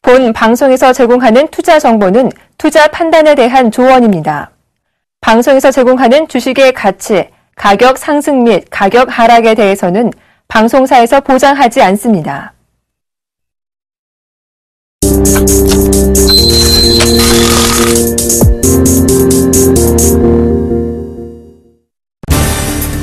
본 방송에서 제공하는 투자 정보는 투자 판단에 대한 조언입니다. 방송에서 제공하는 주식의 가치, 가격 상승 및 가격 하락에 대해서는 방송사에서 보장하지 않습니다.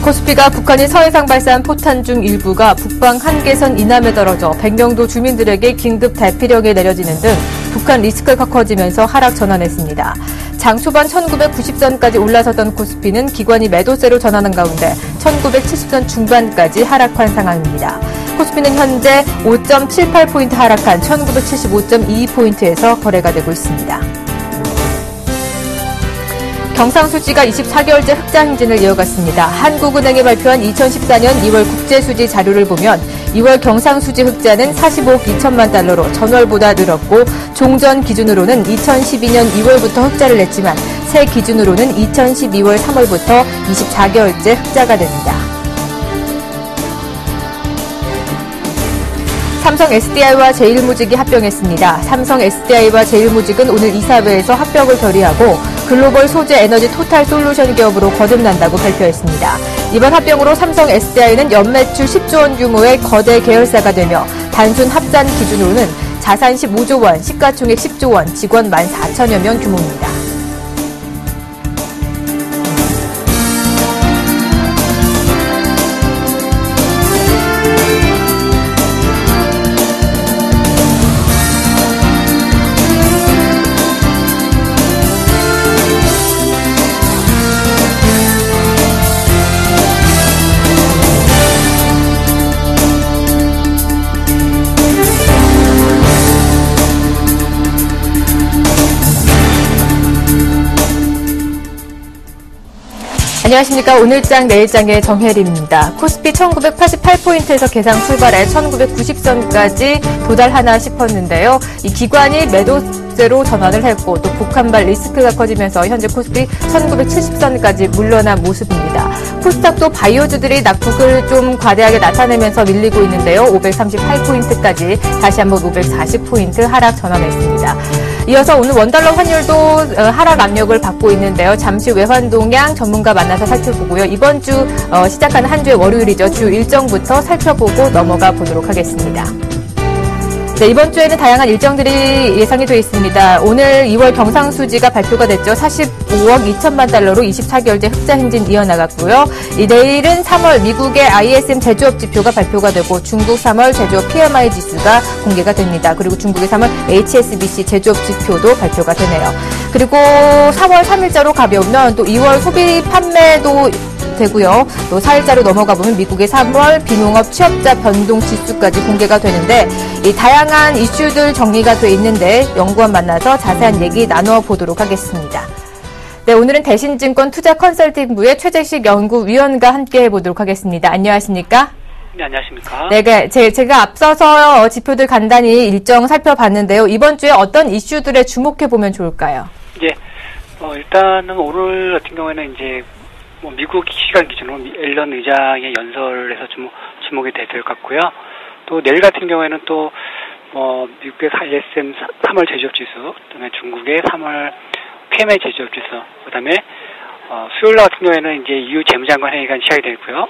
코스피가 북한이 서해상 발사한 포탄 중 일부가 북방 한계선 이남에 떨어져 백령도 주민들에게 긴급 대피령이 내려지는 등 북한 리스크가 커지면서 하락 전환했습니다. 장 초반 1990선까지 올라섰던 코스피는 기관이 매도세로 전하는 가운데 1970선 중반까지 하락한 상황입니다. 코스피는 현재 5.78포인트 하락한 1975.22포인트에서 거래가 되고 있습니다. 경상수지가 24개월째 흑자 행진을 이어갔습니다. 한국은행이 발표한 2014년 2월 국제수지 자료를 보면 2월 경상수지 흑자는 45억 2천만 달러로 전월보다 늘었고 종전 기준으로는 2012년 2월부터 흑자를 냈지만 새 기준으로는 2012월 3월부터 24개월째 흑자가 됩니다. 삼성 SDI와 제일모직이 합병했습니다. 삼성 SDI와 제일모직은 오늘 이사회에서 합병을 결의하고 글로벌 소재 에너지 토탈 솔루션 기업으로 거듭난다고 발표했습니다. 이번 합병으로 삼성 SDI는 연매출 10조 원 규모의 거대 계열사가 되며 단순 합산 기준으로는 자산 15조 원, 시가총액 10조 원, 직원 14,000여 명 규모입니다. 안녕하십니까. 오늘장 내일장의 정혜림입니다. 코스피 1988포인트에서 개상 출발해 1990선까지 도달하나 싶었는데요. 이 기관이 매도세로 전환을 했고 또 북한발 리스크가 커지면서 현재 코스피 1970선까지 물러난 모습입니다. 코스닥도 바이오주들이 낙폭을 좀 과대하게 나타내면서 밀리고 있는데요. 538포인트까지 다시 한번 540포인트 하락 전환했습니다. 이어서 오늘 원달러 환율도 하락 압력을 받고 있는데요. 잠시 외환 동향 전문가 만나서 살펴보고요. 이번 주 시작하는 한 주의 월요일이죠. 주 일정부터 살펴보고 넘어가 보도록 하겠습니다. 네, 이번 주에는 다양한 일정들이 예상이 되어 있습니다. 오늘 2월 경상수지가 발표가 됐죠. 45억 2천만 달러로 24개월째 흑자 행진 이어나갔고요. 내일은 3월 미국의 ISM 제조업 지표가 발표가 되고 중국 3월 제조업 PMI 지수가 공개가 됩니다. 그리고 중국의 3월 HSBC 제조업 지표도 발표가 되네요. 그리고 3월 3일자로 가벼우면 또 2월 소비 판매도 되고요. 또 4일자로 넘어가 보면 미국의 3월 비농업 취업자 변동 지수까지 공개가 되는데 이 다양한 이슈들 정리가 돼 있는데 연구원 만나서 자세한 얘기 나누어 보도록 하겠습니다. 네, 오늘은 대신증권 투자 컨설팅부의 최재식 연구위원과 함께 해보도록 하겠습니다. 안녕하십니까? 네, 안녕하십니까? 네, 제가 앞서서 지표들 간단히 일정 살펴봤는데요. 이번 주에 어떤 이슈들에 주목해 보면 좋을까요? 이제 일단은 오늘 같은 경우에는 이제 미국 시간 기준으로 앨런 의장의 연설에서 주목이 될 것 같고요. 또 내일 같은 경우에는 또 미국의 ISM 3월 제조업 지수, 그다음에 중국의 3월 PMI 제조업 지수, 그다음에 수요일 같은 경우에는 이제 EU 재무장관 회의가 시작이 되고요.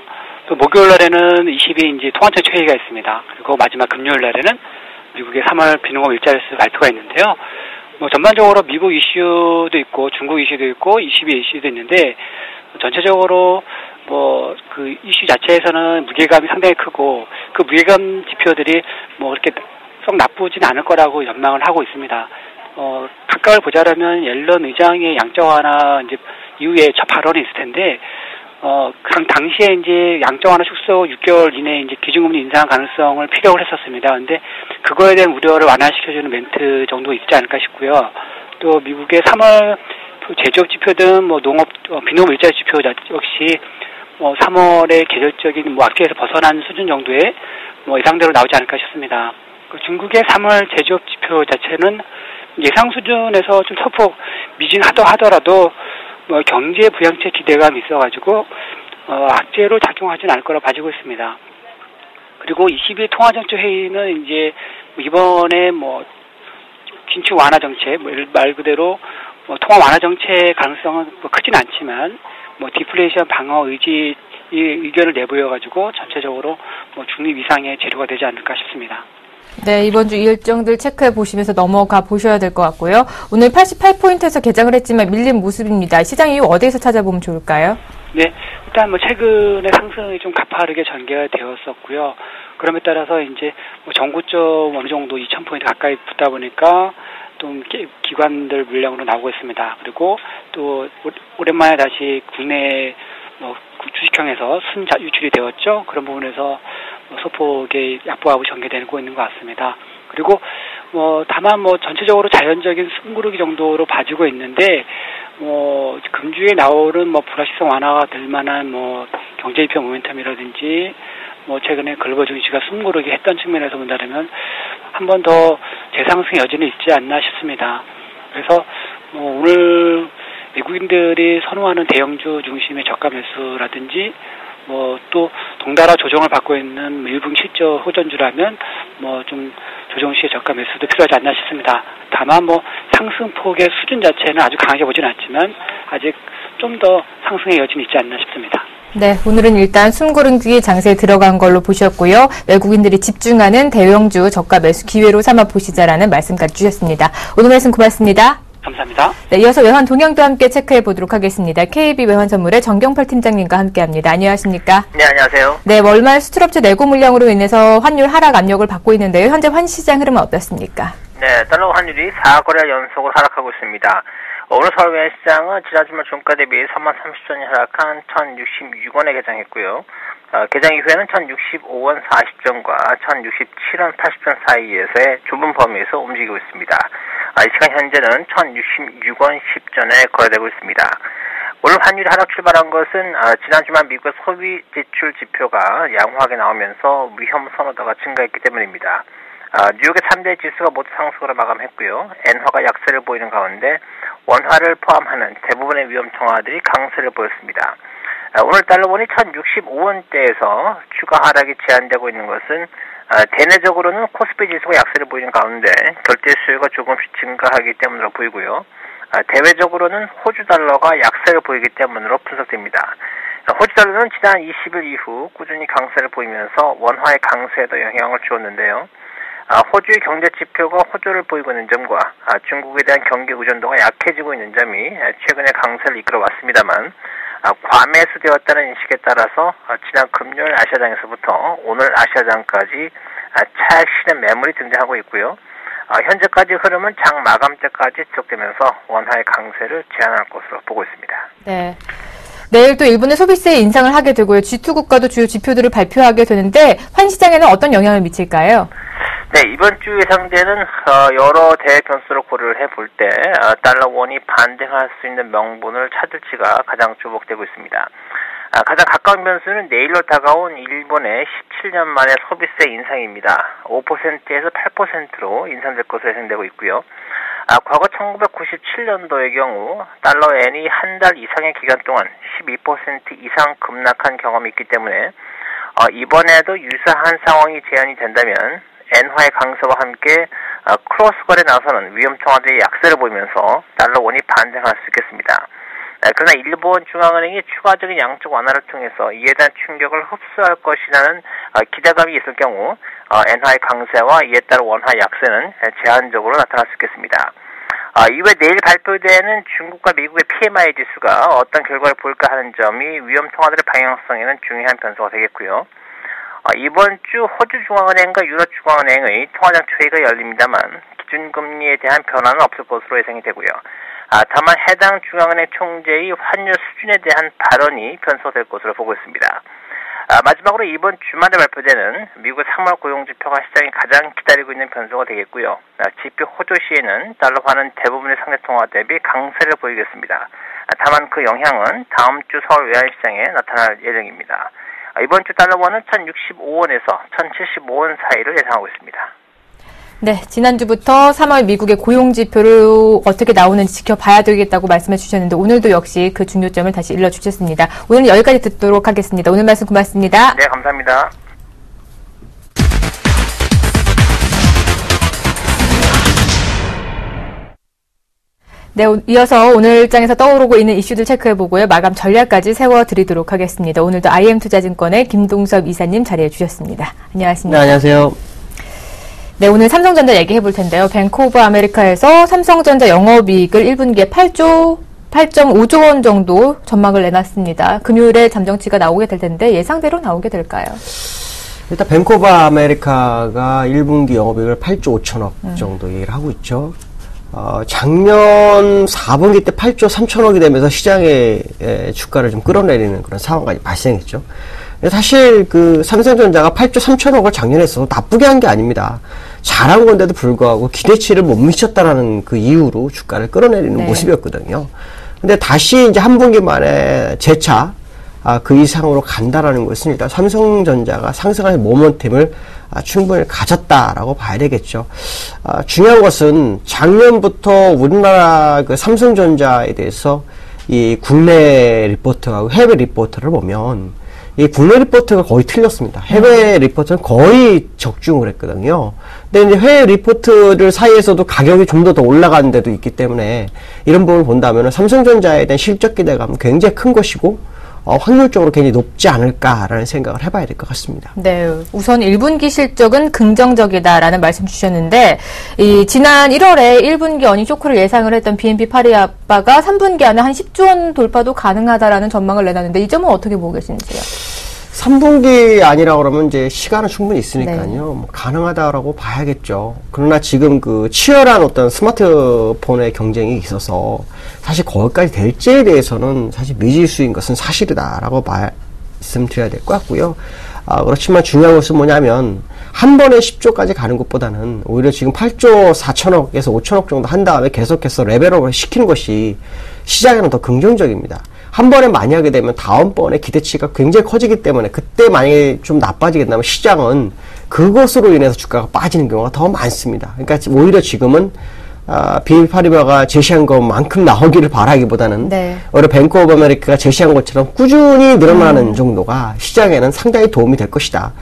또 목요일 날에는 20일 이제 통화청 회의가 있습니다. 그리고 마지막 금요일 날에는 미국의 3월 비농업 일자리 수 발표가 있는데요. 전반적으로 미국 이슈도 있고 중국 이슈도 있고 22 이슈도 있는데 전체적으로 그 이슈 자체에서는 무게감이 상당히 크고 그 무게감 지표들이 그렇게 썩 나쁘진 않을 거라고 전망을 하고 있습니다. 각각을 보자라면 앨런 의장의 양적 완화 이제 이후에 첫 발언이 있을 텐데 당시에 이제 양적 완화 축소 6개월 이내에 이제 기준금리 인상 가능성을 피력을 했었습니다. 근데 그거에 대한 우려를 완화시켜주는 멘트 정도 있지 않을까 싶고요. 또 미국의 3월 제조업 지표든 농업 비농업 일자리 지표 역시 3월의 계절적인 악재에서 벗어난 수준 정도의 예상대로 나오지 않을까 싶습니다. 중국의 3월 제조업 지표 자체는 예상 수준에서 좀 소폭 미진하더라도 경제 부양책 기대감이 있어가지고 악재로 작용하지는 않을 거라 봐지고 있습니다. 그리고 22 통화정책 회의는 이제 이번에 긴축 완화 정책, 말 그대로 통화 완화 정책 가능성은 크진 않지만 디플레이션 방어 의견을 내보여가지고 전체적으로 중립 이상의 재료가 되지 않을까 싶습니다. 네, 이번 주 일정들 체크해 보시면서 넘어가 보셔야 될 것 같고요. 오늘 88포인트에서 개장을 했지만 밀린 모습입니다. 시장 이유 어디에서 찾아보면 좋을까요? 네, 일단 최근에 상승이 좀 가파르게 전개가 되었었고요. 그럼에 따라서 이제 전고점 어느 정도 2,000포인트 가까이 붙다 보니까 좀 기관들 물량으로 나오고 있습니다. 그리고 또 오랜만에 다시 국내 주식형에서 유출이 되었죠. 그런 부분에서 소폭의 약보하고 전개되고 있는 것 같습니다. 그리고 다만 전체적으로 자연적인 숨고르기 정도로 봐주고 있는데 금주에 나오는 불확실성 완화가 될 만한 경제지표 모멘텀이라든지 최근에 글로벌 증시가 숨고르기 했던 측면에서 본다면 한 번 더 재상승 여지는 있지 않나 싶습니다. 그래서 오늘 외국인들이 선호하는 대형주 중심의 저가 매수라든지 또 동달아 조정을 받고 있는 일vùng 실적 호전주라면 좀 조정 시에 저가 매수도 필요하지 않나 싶습니다. 다만 상승폭의 수준 자체는 아주 강하게 보지는 않지만 아직 좀 더 상승의 여지는 있지 않나 싶습니다. 네, 오늘은 일단 숨고르기 장세에 들어간 걸로 보셨고요. 외국인들이 집중하는 대형주 저가 매수 기회로 삼아 보시자라는 말씀까지 주셨습니다. 오늘 말씀 고맙습니다. 감사합니다. 네, 이어서 외환 동향도 함께 체크해 보도록 하겠습니다. KB 외환선물의 정경팔 팀장님과 함께합니다. 안녕하십니까? 네, 안녕하세요. 네, 월말 수출업체 내고 물량으로 인해서 환율 하락 압력을 받고 있는데요. 현재 환시장 흐름은 어떻습니까? 네, 달러 환율이 4거래 연속으로 하락하고 있습니다. 오늘 서울 외환시장은 지난 주말 종가 대비 3만 30전이 하락한 1,066원에 개장했고요. 개장 이후에는 1,065원 40전과 1,067원 80전 사이에서의 좁은 범위에서 움직이고 있습니다. 이 시간 현재는 1,066원 10전에 거래되고 있습니다. 오늘 환율이 하락 출발한 것은 지난 주말 미국의 소비 지출 지표가 양호하게 나오면서 위험 선호도가 증가했기 때문입니다. 뉴욕의 3대 지수가 모두 상승으로 마감했고요. 엔화가 약세를 보이는 가운데 원화를 포함하는 대부분의 위험 통화들이 강세를 보였습니다. 오늘 달러원이 1,065원대에서 추가 하락이 제한되고 있는 것은 대내적으로는 코스피 지수가 약세를 보이는 가운데 결제 수요가 조금씩 증가하기 때문으로 보이고요. 대외적으로는 호주 달러가 약세를 보이기 때문으로 분석됩니다. 호주 달러는 지난 20일 이후 꾸준히 강세를 보이면서 원화의 강세에도 영향을 주었는데요. 호주의 경제 지표가 호조를 보이고 있는 점과 중국에 대한 경기 의존도가 약해지고 있는 점이 최근에 강세를 이끌어왔습니다만 과매수되었다는 인식에 따라서 지난 금요일 아시아장에서부터 오늘 아시아장까지 차익 실현 매물이 등장하고 있고요. 현재까지 흐름은 장 마감 때까지 지속되면서 원화의 강세를 제한할 것으로 보고 있습니다. 네. 내일 또 일본의 소비세 인상을 하게 되고요. G2 국가도 주요 지표들을 발표하게 되는데 환시장에는 어떤 영향을 미칠까요? 네, 이번 주 예상되는 여러 대외 변수를 고려를 해볼 때 달러 원이 반등할 수 있는 명분을 찾을지가 가장 주목되고 있습니다. 가장 가까운 변수는 내일로 다가온 일본의 17년 만의 소비세 인상입니다. 5%에서 8%로 인상될 것으로 예상되고 있고요. 과거 1997년도의 경우 달러 엔이 한 달 이상의 기간 동안 12% 이상 급락한 경험이 있기 때문에 이번에도 유사한 상황이 재현이 된다면 엔화의 강세와 함께 크로스 거래에 나서는 위험 통화들이 약세를 보이면서 달러 원이 반등할 수 있겠습니다. 그러나 일본 중앙은행이 추가적인 양적 완화를 통해서 이에 대한 충격을 흡수할 것이라는 기대감이 있을 경우 엔화의 강세와 이에 따른 원화 약세는 제한적으로 나타날 수 있겠습니다. 이외 내일 발표되는 중국과 미국의 PMI 지수가 어떤 결과를 보일까 하는 점이 위험 통화들의 방향성에는 중요한 변수가 되겠고요. 이번 주 호주 중앙은행과 유럽 중앙은행의 통화장치 회의가 열립니다만 기준금리에 대한 변화는 없을 것으로 예상이 되고요. 다만 해당 중앙은행 총재의 환율 수준에 대한 발언이 변수가 될 것으로 보고 있습니다. 마지막으로 이번 주말에 발표되는 미국의 3월 고용지표가 시장이 가장 기다리고 있는 변수가 되겠고요. 지표 호조시에는 달러화는 대부분의 상대통화 대비 강세를 보이겠습니다. 다만 그 영향은 다음 주 서울 외환시장에 나타날 예정입니다. 이번 주 달러원은 1,065원에서 1,075원 사이를 예상하고 있습니다. 네, 지난주부터 3월 미국의 고용지표를 어떻게 나오는지 지켜봐야 되겠다고 말씀해 주셨는데 오늘도 역시 그 중요점을 다시 일러주셨습니다. 오늘 여기까지 듣도록 하겠습니다. 오늘 말씀 고맙습니다. 네, 감사합니다. 네, 이어서 오늘 일장에서 떠오르고 있는 이슈들 체크해보고요. 마감 전략까지 세워드리도록 하겠습니다. 오늘도 IM투자증권의 김동섭 이사님 자리해 주셨습니다. 안녕하십니까? 네, 안녕하세요. 네, 오늘 삼성전자 얘기해 볼 텐데요. 뱅크 오브 아메리카에서 삼성전자 영업이익을 1분기에 8.5조 원 정도 전망을 내놨습니다. 금요일에 잠정치가 나오게 될 텐데 예상대로 나오게 될까요? 일단 뱅크 오브 아메리카가 1분기 영업이익을 8조 5천억 정도 얘기를 하고 있죠. 작년 4분기 때 8조 3천억이 되면서 시장의 주가를 좀 끌어내리는 그런 상황까지 발생했죠. 사실 그 삼성전자가 8조 3천억을 작년에 했어도 나쁘게 한 게 아닙니다. 잘한 건데도 불구하고 기대치를 못 미쳤다라는 그 이유로 주가를 끌어내리는 모습이었거든요. 근데 다시 이제 한 분기 만에 재차 그 이상으로 간다라는 것은 일단 삼성전자가 상승할 모멘텀을 충분히 가졌다라고 봐야 되겠죠. 중요한 것은 작년부터 우리나라 그 삼성전자에 대해서 이 국내 리포트하고 해외 리포트를 보면 이 국내 리포트가 거의 틀렸습니다. 해외 리포트는 거의 적중을 했거든요. 근데 이제 해외 리포트들 사이에서도 가격이 좀 더 올라가는 데도 있기 때문에 이런 부분을 본다면 삼성전자에 대한 실적 기대감은 굉장히 큰 것이고 확률적으로 굉장히 높지 않을까라는 생각을 해봐야 될 것 같습니다. 네, 우선 1분기 실적은 긍정적이다라는 말씀 주셨는데 지난 1월에 1분기 어닝 쇼크를 예상을 했던 BNP 파리아바가 3분기 안에 한 10조 원 돌파도 가능하다라는 전망을 내놨는데 이 점은 어떻게 보고 계신지요? 3분기 아니라 그러면 이제 시간은 충분히 있으니까요. 뭐 가능하다라고 봐야겠죠. 그러나 지금 그 치열한 어떤 스마트폰의 경쟁이 있어서 사실 거기까지 될지에 대해서는 사실 미지수인 것은 사실이다라고 말씀드려야 될 것 같고요. 그렇지만 중요한 것은 뭐냐면 한 번에 10조까지 가는 것보다는 오히려 지금 8조 4천억에서 5천억 정도 한 다음에 계속해서 레벨업을 시키는 것이 시장에는 더 긍정적입니다. 한 번에 많이 하게 되면 다음번에 기대치가 굉장히 커지기 때문에 그때 만약에 좀 나빠지게 된다면 시장은 그것으로 인해서 주가가 빠지는 경우가 더 많습니다. 그러니까 오히려 지금은 BNP 파리바가 제시한 것만큼 나오기를 바라기보다는 오히려 뱅크 오브 아메리카가 제시한 것처럼 꾸준히 늘어나는 정도가 시장에는 상당히 도움이 될 것이다.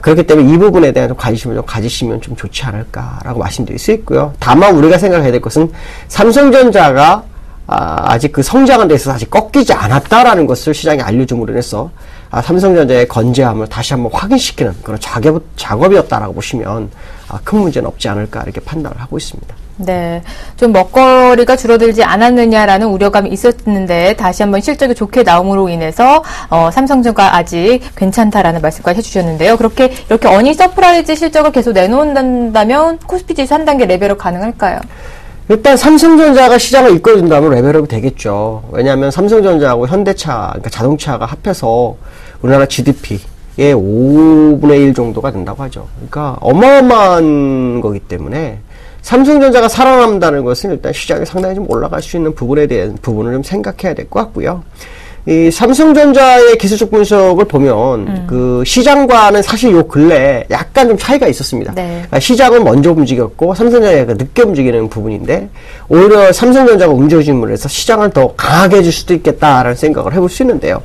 그렇기 때문에 이 부분에 대한 좀 관심을 좀 가지시면 좀 좋지 않을까라고 말씀드릴 수 있고요. 다만 우리가 생각해야 될 것은 삼성전자가 아직 그 성장한 데서 아직 꺾이지 않았다라는 것을 시장에 알려줌으로 인해서 삼성전자의 건재함을 다시 한번 확인시키는 그런 작업이었다라고 보시면 큰 문제는 없지 않을까 이렇게 판단을 하고 있습니다. 네, 좀 먹거리가 줄어들지 않았느냐라는 우려감이 있었는데 다시 한번 실적이 좋게 나옴으로 인해서 삼성전자 아직 괜찮다라는 말씀까지 해주셨는데요. 이렇게 어닝 서프라이즈 실적을 계속 내놓는다면 코스피 지수 한 단계 레벨업 가능할까요? 일단 삼성전자가 시장을 이끌어준다면 레벨업이 되겠죠. 왜냐하면 삼성전자하고 현대차, 그러니까 자동차가 합해서 우리나라 GDP의 5분의 1 정도가 된다고 하죠. 그러니까 어마어마한 거기 때문에 삼성전자가 살아남는다는 것은 일단 시장이 상당히 좀 올라갈 수 있는 부분에 대한 부분을 좀 생각해야 될 것 같고요. 이 삼성전자의 기술적 분석을 보면 그 시장과는 사실 요 근래 약간 좀 차이가 있었습니다. 그러니까 시장은 먼저 움직였고 삼성전자가 늦게 움직이는 부분인데 오히려 삼성전자가 움직임으로 해서 시장을 더 강하게 해줄 수도 있겠다라는 생각을 해볼 수 있는데요.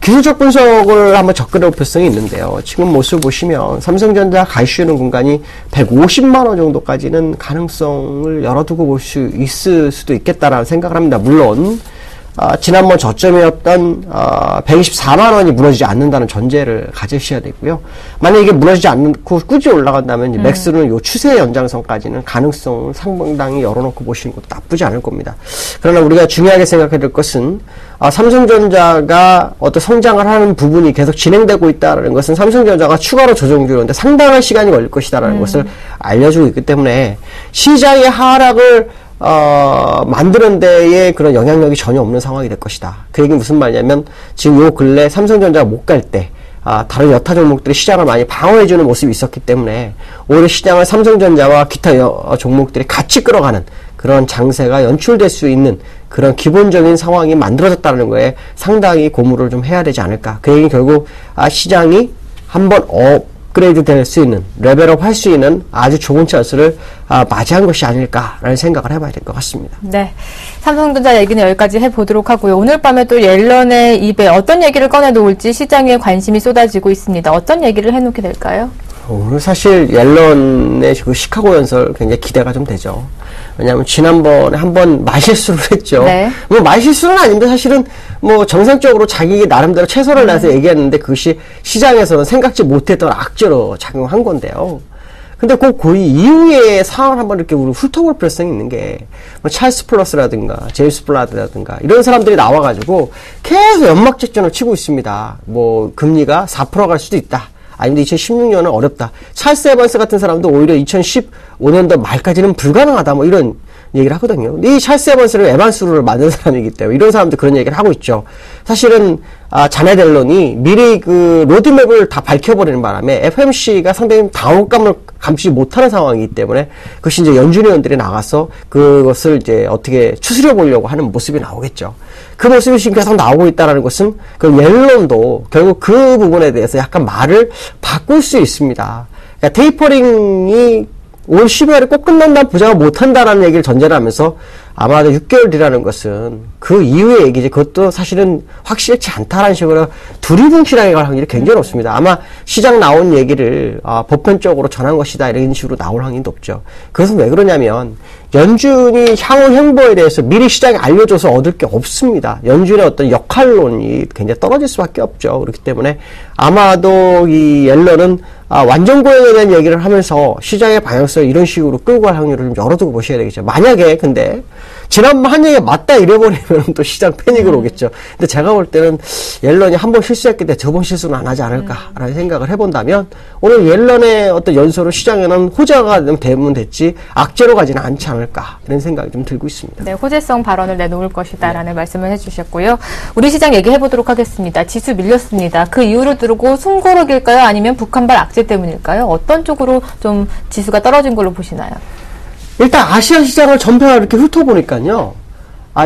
기술적 분석을 한번 접근해 볼 필요성이 있는데요. 지금 모습을 보시면 삼성전자 갈 수 있는 공간이 150만 원 정도까지는 가능성을 열어두고 볼 수 있을 수도 있겠다라는 생각을 합니다. 물론 지난번 저점이었던 124만 원이 무너지지 않는다는 전제를 가지셔야 되고요. 만약에 이게 무너지지 않고 꾸준히 올라간다면 맥스는 요 추세 연장선까지는 가능성을 상당히 열어놓고 보시는 것도 나쁘지 않을 겁니다. 그러나 우리가 중요하게 생각해야 될 것은 삼성전자가 어떤 성장을 하는 부분이 계속 진행되고 있다는 것은 삼성전자가 추가로 조정 중인데 상당한 시간이 걸릴 것이다라는 것을 알려주고 있기 때문에 시장의 하락을 만드는 데에 그런 영향력이 전혀 없는 상황이 될 것이다. 그 얘기는 무슨 말이냐면 지금 요 근래 삼성전자가 못 갈 때 다른 여타 종목들이 시장을 많이 방어해주는 모습이 있었기 때문에 오히려 시장을 삼성전자와 기타 종목들이 같이 끌어가는 그런 장세가 연출될 수 있는 그런 기본적인 상황이 만들어졌다는 거에 상당히 고무를 좀 해야 되지 않을까. 그 얘기는 결국 시장이 한번 업그레이드 될 수 있는, 레벨업 할 수 있는 아주 좋은 찬스를 맞이한 것이 아닐까라는 생각을 해봐야 될 것 같습니다. 네. 삼성전자 얘기는 여기까지 해보도록 하고요. 오늘 밤에 또 옐런의 입에 어떤 얘기를 꺼내놓을지 시장에 관심이 쏟아지고 있습니다. 어떤 얘기를 해놓게 될까요? 오늘 사실 옐런의 그 시카고 연설 굉장히 기대가 좀 되죠. 왜냐하면 지난번에 한번 말실수를 했죠. 네. 뭐 말실수는 아닌데 사실은 뭐 정상적으로 자기 나름대로 최선을 다해서 얘기했는데 그것이 시장에서는 생각지 못했던 악재로 작용한 건데요. 근데 그 이후의 상황을 한번 이렇게 우리 훑어볼 필요성이 있는 게, 뭐 찰스 플러스라든가, 제임스 블라드라든가, 이런 사람들이 나와가지고 계속 연막작전을 치고 있습니다. 뭐, 금리가 4% 갈 수도 있다. 아니면 2016년은 어렵다. 찰스 에반스 같은 사람도 오히려 2015년도 말까지는 불가능하다. 뭐 이런 얘기를 하거든요. 이 찰스 에반스를 에반스를 만든 사람이기 때문에 이런 사람도 그런 얘기를 하고 있죠. 사실은 자넷 옐런이 미리 그 로드맵을 다 밝혀버리는 바람에 FMC가 상당히 당혹감을 감추지 못하는 상황이기 때문에 그것이 이제 연준 의원들이 나가서 그것을 이제 어떻게 추스려 보려고 하는 모습이 나오겠죠. 그 모습이 지금 계속 나오고 있다는 것은 그 옐런도 결국 그 부분에 대해서 약간 말을 바꿀 수 있습니다. 그러니까 테이퍼링이 올 12월에 꼭 끝난다는 보장을 못한다라는 얘기를 전제를 하면서 아마도 6개월 뒤라는 것은 그 이후의 얘기지, 그것도 사실은 확실치 않다라는 식으로 두리뭉실하게 갈 확률이 굉장히 높습니다. 아마 시장 나온 얘기를 보편적으로 전한 것이다 이런 식으로 나올 확률이 높죠. 그것은 왜 그러냐면 연준이 향후 행보에 대해서 미리 시장에 알려줘서 얻을 게 없습니다. 연준의 어떤 역할론이 굉장히 떨어질 수밖에 없죠. 그렇기 때문에 아마도 이 옐런은 완전 고용에 대한 얘기를 하면서 시장의 방향성을 이런 식으로 끌고 갈 확률을 좀 열어두고 보셔야 되겠죠. 만약에 근데 지난번 한 얘기가 맞다 이래버리면 또 시장 패닉으로 오겠죠. 근데 제가 볼 때는 옐런이 한 번 실수했기 때문에 두 번 실수는 안 하지 않을까라는 생각을 해본다면 오늘 옐런의 어떤 연설을 시장에는 호재가 되면 됐지 악재로 가지는 않지 않을까 이런 생각이 좀 들고 있습니다. 네, 호재성 발언을 내놓을 것이다라는 말씀을 해주셨고요. 우리 시장 얘기해보도록 하겠습니다. 지수 밀렸습니다. 그 이유를 두고 숨고르기일까요? 아니면 북한발 악재 때문일까요? 어떤 쪽으로 좀 지수가 떨어진 걸로 보시나요? 일단 아시아 시장을 전체적으로 이렇게 훑어보니까요.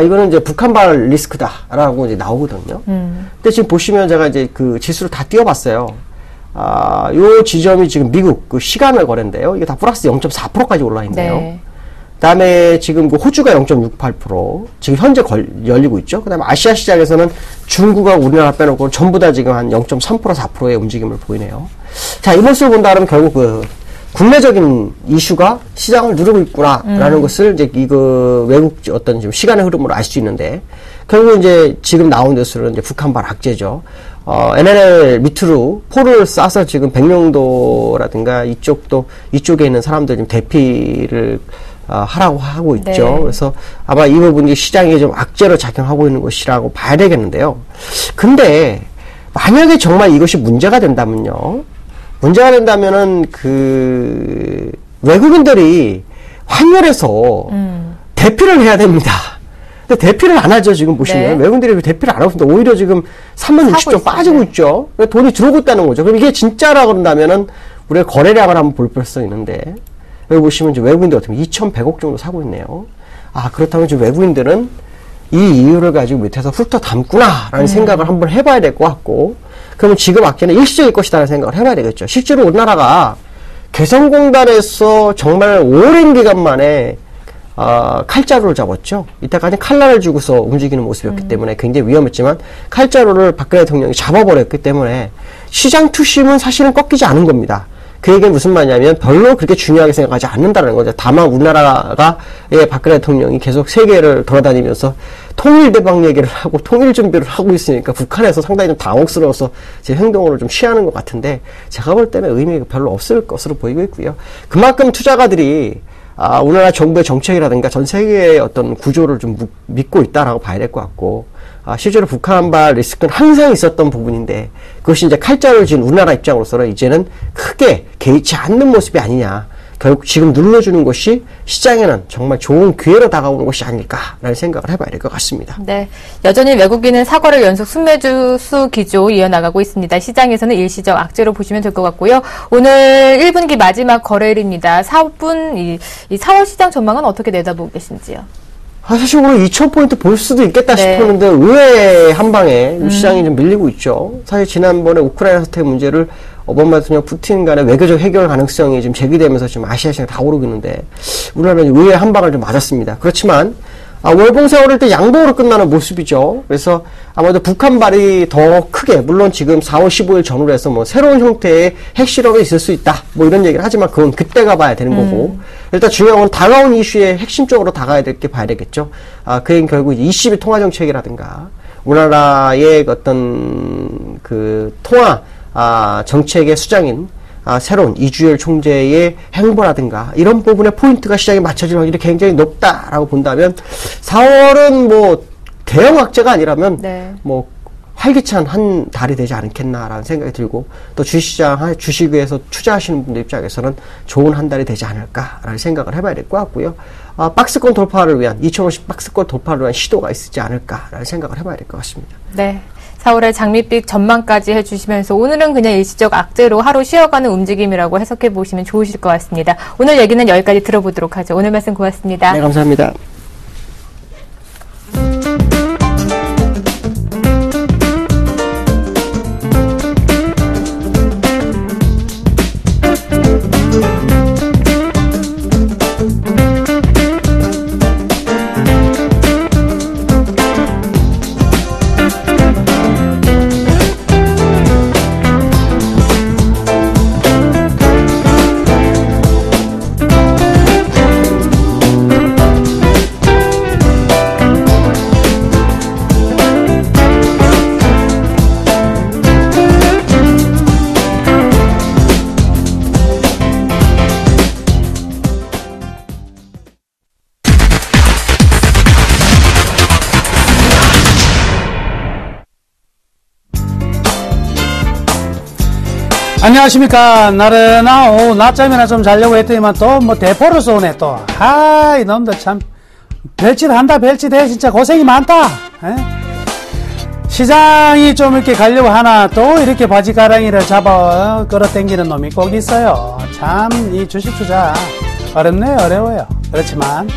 이거는 이제 북한발 리스크다라고 이제 나오거든요. 근데 지금 보시면 제가 이제 그 지수를 다 띄워봤어요. 요 지점이 지금 미국 그 시간을 거래인데요. 이게 다 플러스 0.4%까지 올라 있네요. 네. 그다음에 지금 그 호주가 0.68%, 지금 현재 열리고 있죠. 그다음에 아시아 시장에서는 중국하고 우리나라 빼놓고 전부 다 지금 한 0.3% 4%의 움직임을 보이네요. 자, 이 모습을 본다 그러면 결국 그 국내적인 이슈가 시장을 누르고 있구나라는 것을 이제 이거 외국 어떤 지금 시간의 흐름으로 알 수 있는데, 결국 이제 지금 나온 뉴스는 이제 북한발 악재죠. NLL 밑으로 포를 쏴서 지금 백령도라든가 이쪽에 있는 사람들 지금 대피를 하라고 하고 있죠. 네. 그래서 아마 이 부분이 시장에 좀 악재로 작용하고 있는 것이라고 봐야 되겠는데요. 근데 만약에 정말 이것이 문제가 된다면요. 문제가 된다면은 그 외국인들이 환율에서 대피를 해야 됩니다. 근데 대피를 안 하죠. 지금 보시면 네. 외국인들이 대피를 안 하고 있는데 오히려 지금 3만 60점 빠지고 있죠. 돈이 들어오고 있다는 거죠. 그럼 이게 진짜라 그런다면은 우리가 거래량을 한번 볼 필요성이 있는데, 여기 보시면 이제 외국인들 같은 경우 2,100억 정도 사고 있네요. 그렇다면 지금 외국인들은 이 이유를 가지고 밑에서 훑어 담구나라는 생각을 한번 해봐야 될 것 같고, 그러면 지금 악재는 일시적일 것이라는 생각을 해봐야 되겠죠. 실제로 우리나라가 개성공단에서 정말 오랜 기간 만에 칼자루를 잡았죠. 이때까지 칼날을 주고서 움직이는 모습이었기 때문에 굉장히 위험했지만 칼자루를 박근혜 대통령이 잡아버렸기 때문에 시장 투심은 사실은 꺾이지 않은 겁니다. 그 얘기는 무슨 말이냐면 별로 그렇게 중요하게 생각하지 않는다는 거죠. 다만 우리나라가 박근혜 대통령이 계속 세계를 돌아다니면서 통일대박 얘기를 하고 통일 준비를 하고 있으니까 북한에서 상당히 좀 당혹스러워서 제 행동을 좀 취하는 것 같은데, 제가 볼 때는 의미가 별로 없을 것으로 보이고 있고요. 그만큼 투자가들이 우리나라 정부의 정책이라든가 전 세계의 어떤 구조를 좀 믿고 있다라고 봐야 될 것 같고, 실제로 북한발 리스크는 항상 있었던 부분인데 그것이 이제 칼자루를 쥔 우리나라 입장으로서는 이제는 크게 개의치 않는 모습이 아니냐. 결국 지금 눌러주는 것이 시장에는 정말 좋은 기회로 다가오는 것이 아닐까라는 생각을 해봐야 될 것 같습니다. 네, 여전히 외국인은 사거래를 연속 순매수 기조 이어나가고 있습니다. 시장에서는 일시적 악재로 보시면 될 것 같고요. 오늘 1분기 마지막 거래일입니다. 4분, 이 4월 시장 전망은 어떻게 내다보고 계신지요? 사실 오늘 2,000포인트 볼 수도 있겠다 네. 싶었는데 의외의 한 방에 시장이 좀 밀리고 있죠. 사실 지난번에 우크라이나 사태 문제를 오바마 대통령 푸틴 간의 외교적 해결 가능성이 지금 제기되면서 지금 아시아 시장이 다 오르고 있는데 우리나라는 의외의 한 방을 좀 맞았습니다. 그렇지만 월봉세월일 때 양봉으로 끝나는 모습이죠. 그래서 아마도 북한발이 더 크게, 물론 지금 4월 15일 전후로 해서 뭐 새로운 형태의 핵실험이 있을 수 있다, 뭐 이런 얘기를 하지만 그건 그때 가봐야 되는 거고, 일단 중요한 건 다가온 이슈에 핵심적으로 다가야 될 게 봐야 되겠죠. 그게 결국 22 통화정책이라든가 우리나라의 어떤 그 통화 정책의 수장인 새로운 이주열 총재의 행보라든가 이런 부분에 포인트가 시장에 맞춰질 확률이 굉장히 높다라고 본다면 4월은 뭐 대형 악재가 아니라면 네. 뭐 활기찬 한 달이 되지 않겠나라는 생각이 들고, 또 주식시장, 주식에서 투자하시는 분들 입장에서는 좋은 한 달이 되지 않을까라는 생각을 해봐야 될 것 같고요. 박스권 돌파를 위한, 2,050 박스권 돌파를 위한 시도가 있지 않을까라는 생각을 해봐야 될 것 같습니다. 네. 4월에 장밋빛 전망까지 해주시면서 오늘은 그냥 일시적 악재로 하루 쉬어가는 움직임이라고 해석해 보시면 좋으실 것 같습니다. 오늘 얘기는 여기까지 들어보도록 하죠. 오늘 말씀 고맙습니다. 네, 감사합니다. 안녕하십니까. 나른한 오후 낮잠이나 좀 자려고 했더니만 또 뭐 대포를 쏘네 또. 이놈들 참 별짓 한다 별짓해. 진짜 고생이 많다. 에? 시장이 좀 이렇게 가려고 하나 또 이렇게 바지가랑이를 잡아 끌어당기는 놈이 꼭 있어요. 참 이 주식 투자 어렵네요. 어려워요. 그렇지만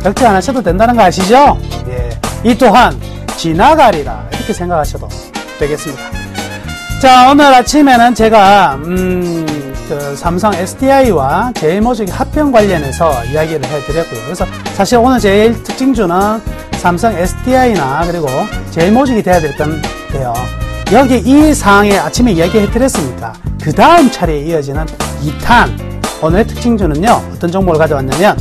걱정 안 하셔도 된다는 거 아시죠? 예. 이 또한 지나가리라 이렇게 생각하셔도 되겠습니다. 자, 오늘 아침에는 제가 그 삼성 SDI와 제일모직의 합병 관련해서 이야기를 해드렸고요. 그래서 사실 오늘 제일 특징주는 삼성 SDI나 그리고 제일모직이 돼야 될 건데요. 여기 이 사항에 아침에 이야기해드렸으니까 그 다음 차례에 이어지는 2탄 오늘의 특징주는요. 어떤 종목을 가져왔냐면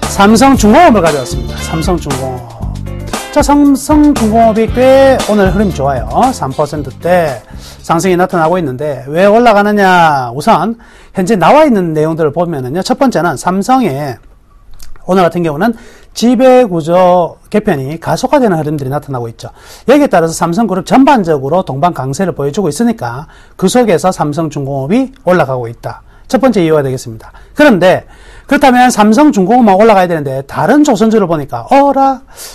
삼성중공업을 가져왔습니다. 삼성중공업. 자, 삼성중공업이 꽤 오늘 흐름이 좋아요. 3%대 상승이 나타나고 있는데 왜 올라가느냐? 우선 현재 나와 있는 내용들을 보면은요. 첫 번째는 삼성의 오늘 같은 경우는 지배구조 개편이 가속화되는 흐름들이 나타나고 있죠. 여기에 따라서 삼성그룹 전반적으로 동반 강세를 보여주고 있으니까 그 속에서 삼성중공업이 올라가고 있다. 첫 번째 이유가 되겠습니다. 그런데 그렇다면 삼성중공업만 올라가야 되는데 다른 조선주를 보니까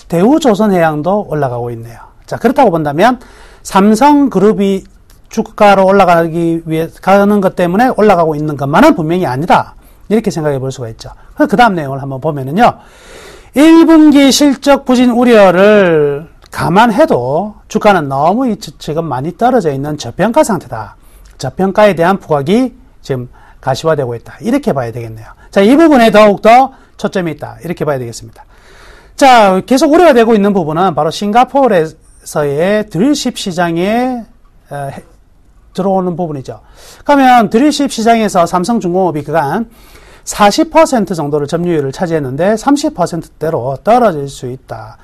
대우조선해양도 올라가고 있네요. 자, 그렇다고 본다면 삼성그룹이 주가로 올라가기 위해 가는 것 때문에 올라가고 있는 것만은 분명히 아니다. 이렇게 생각해 볼 수가 있죠. 그 다음 내용을 한번 보면은요. 1분기 실적 부진 우려를 감안해도 주가는 너무 지금 많이 떨어져 있는 저평가 상태다. 저평가에 대한 부각이 지금 가시화되고 있다. 이렇게 봐야 되겠네요. 자, 이 부분에 더욱더 초점이 있다. 이렇게 봐야 되겠습니다. 자, 계속 우려가 되고 있는 부분은 바로 싱가포르에서의 드릴십 시장에 들어오는 부분이죠. 그러면 드릴십 시장에서 삼성중공업이 그간 40% 정도를 점유율을 차지했는데 30%대로 떨어질 수 있다.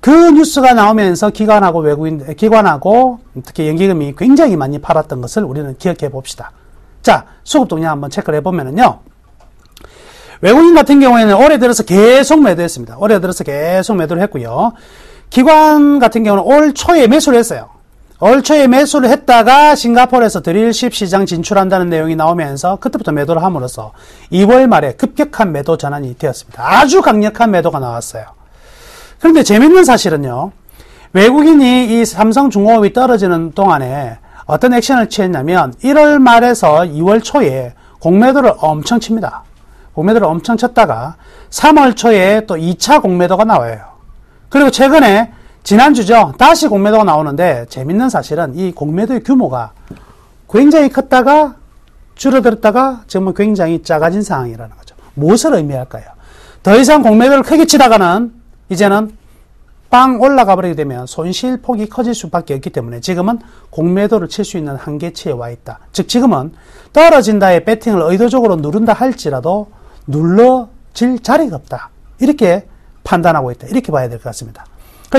그 뉴스가 나오면서 기관하고 특히 연기금이 굉장히 많이 팔았던 것을 우리는 기억해 봅시다. 자, 수급 동향 한번 체크를 해보면은요. 외국인 같은 경우에는 올해 들어서 계속 매도했습니다. 올해 들어서 계속 매도를 했고요. 기관 같은 경우는 올 초에 매수를 했어요. 올 초에 매수를 했다가 싱가포르에서 드릴십 시장 진출한다는 내용이 나오면서 그때부터 매도를 함으로써 2월 말에 급격한 매도 전환이 되었습니다. 아주 강력한 매도가 나왔어요. 그런데 재밌는 사실은요. 외국인이 이 삼성중공업이 떨어지는 동안에 어떤 액션을 취했냐면 1월 말에서 2월 초에 공매도를 엄청 칩니다. 공매도를 엄청 쳤다가 3월 초에 또 2차 공매도가 나와요. 그리고 최근에 지난주죠. 다시 공매도가 나오는데 재밌는 사실은 이 공매도의 규모가 굉장히 컸다가 줄어들었다가 지금은 굉장히 작아진 상황이라는 거죠. 무엇을 의미할까요? 더 이상 공매도를 크게 치다가는 이제는 빵 올라가 버리게 되면 손실폭이 커질 수밖에 없기 때문에 지금은 공매도를 칠 수 있는 한계치에 와 있다. 즉 지금은 떨어진다의 배팅을 의도적으로 누른다 할지라도 눌러질 자리가 없다. 이렇게 판단하고 있다. 이렇게 봐야 될 것 같습니다.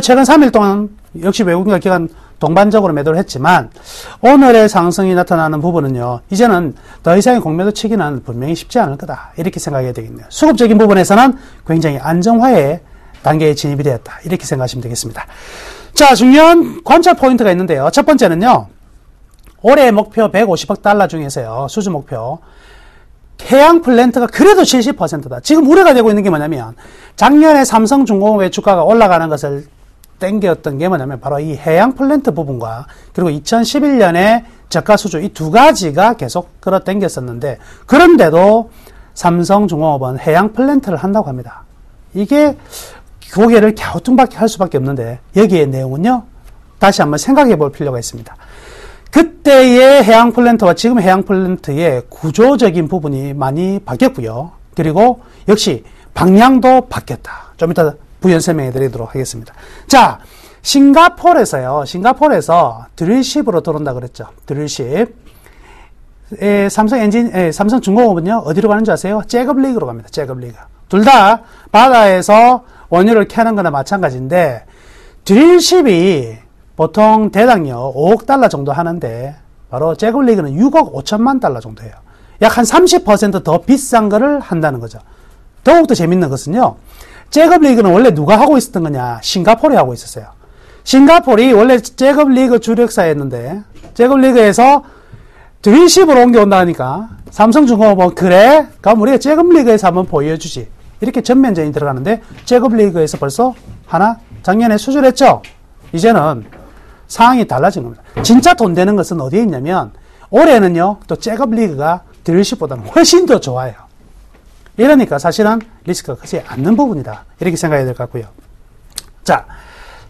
최근 3일 동안 역시 외국인과 기관 동반적으로 매도를 했지만 오늘의 상승이 나타나는 부분은요. 이제는 더 이상의 공매도 치기는 분명히 쉽지 않을 거다. 이렇게 생각해야 되겠네요. 수급적인 부분에서는 굉장히 안정화의 단계에 진입이 되었다. 이렇게 생각하시면 되겠습니다. 자, 중요한 관찰 포인트가 있는데요. 첫 번째는요. 올해의 목표 150억 달러 중에서요. 수주 목표. 해양 플랜트가 그래도 70%다. 지금 우려가 되고 있는 게 뭐냐면 작년에 삼성중공업의 주가가 올라가는 것을 땡겼던 게 뭐냐면 바로 이 해양 플랜트 부분과 그리고 2011년에 저가 수주 이 두 가지가 계속 끌어당겼었는데 그런데도 삼성중공업은 해양 플랜트를 한다고 합니다. 이게 고개를 갸우뚱밖에 할 수밖에 없는데 여기에 내용은요. 다시 한번 생각해 볼 필요가 있습니다. 그때의 해양 플랜트와 지금 해양 플랜트의 구조적인 부분이 많이 바뀌었고요. 그리고 역시 방향도 바뀌었다. 좀 이따 부연 설명해 드리도록 하겠습니다. 자, 싱가포르에서 드릴십으로 들어온다 그랬죠. 드릴십. 삼성중공업은요, 어디로 가는 줄 아세요? 잭업 리그로 갑니다. 잭업 리그. 둘 다 바다에서 원유를 캐는 거나 마찬가지인데, 드릴십이 보통 대당요, 5억 달러 정도 하는데, 바로 잭업 리그는 6억 5천만 달러 정도 해요. 약 한 30% 더 비싼 거를 한다는 거죠. 더욱더 재밌는 것은요, 잭업 리그는 원래 누가 하고 있었던 거냐? 싱가포르이 하고 있었어요. 싱가포르이 원래 잭업 리그 주력사였는데, 잭업 리그에서 드릴십으로 옮겨온다니까, 삼성중공업은 그래? 그럼 우리가 잭업 리그에서 한번 보여주지. 이렇게 전면전이 들어가는데, 잭업 리그에서 벌써 하나 작년에 수주를 했죠? 이제는 상황이 달라진 겁니다. 진짜 돈 되는 것은 어디에 있냐면, 올해는요, 또 잭업 리그가 드릴십보다는 훨씬 더 좋아요. 이러니까 사실은 리스크가 크지 않는 부분이다. 이렇게 생각해야 될 것 같고요. 자,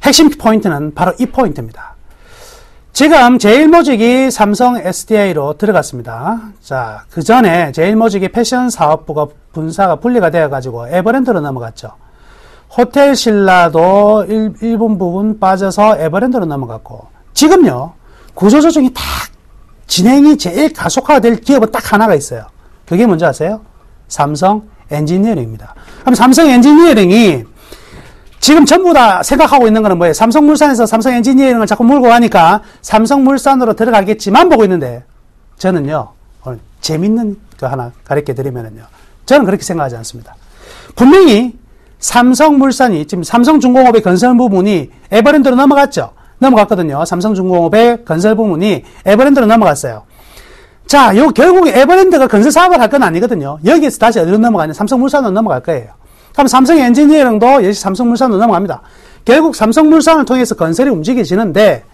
핵심 포인트는 바로 이 포인트입니다. 지금 제일모직이 삼성 SDI로 들어갔습니다. 자, 그 전에 제일모직이 패션 사업부가 분사가 분리가 되어가지고 에버랜드로 넘어갔죠. 호텔 신라도 일본 부분 빠져서 에버랜드로 넘어갔고, 지금요, 구조조정이 딱 진행이 제일 가속화가 될 기업은 딱 하나가 있어요. 그게 뭔지 아세요? 삼성 엔지니어링입니다. 그럼 삼성 엔지니어링이 지금 전부 다 생각하고 있는 거는 뭐예요? 삼성물산에서 삼성 엔지니어링을 자꾸 몰고 가니까 삼성물산으로 들어가겠지만 보고 있는데, 저는요, 오늘 재밌는 거 하나 가르쳐 드리면은요, 저는 그렇게 생각하지 않습니다. 분명히 삼성물산이 지금 삼성중공업의 건설 부문이 에버랜드로 넘어갔거든요. 삼성중공업의 건설 부문이 에버랜드로 넘어갔어요. 자, 결국 에버랜드가 건설 사업을 할 건 아니거든요. 여기에서 다시 어디로 넘어가냐? 삼성물산으로 넘어갈 거예요. 그럼 삼성 엔지니어링도 역시 삼성물산으로 넘어갑니다. 결국 삼성물산을 통해서 건설이 움직여지는데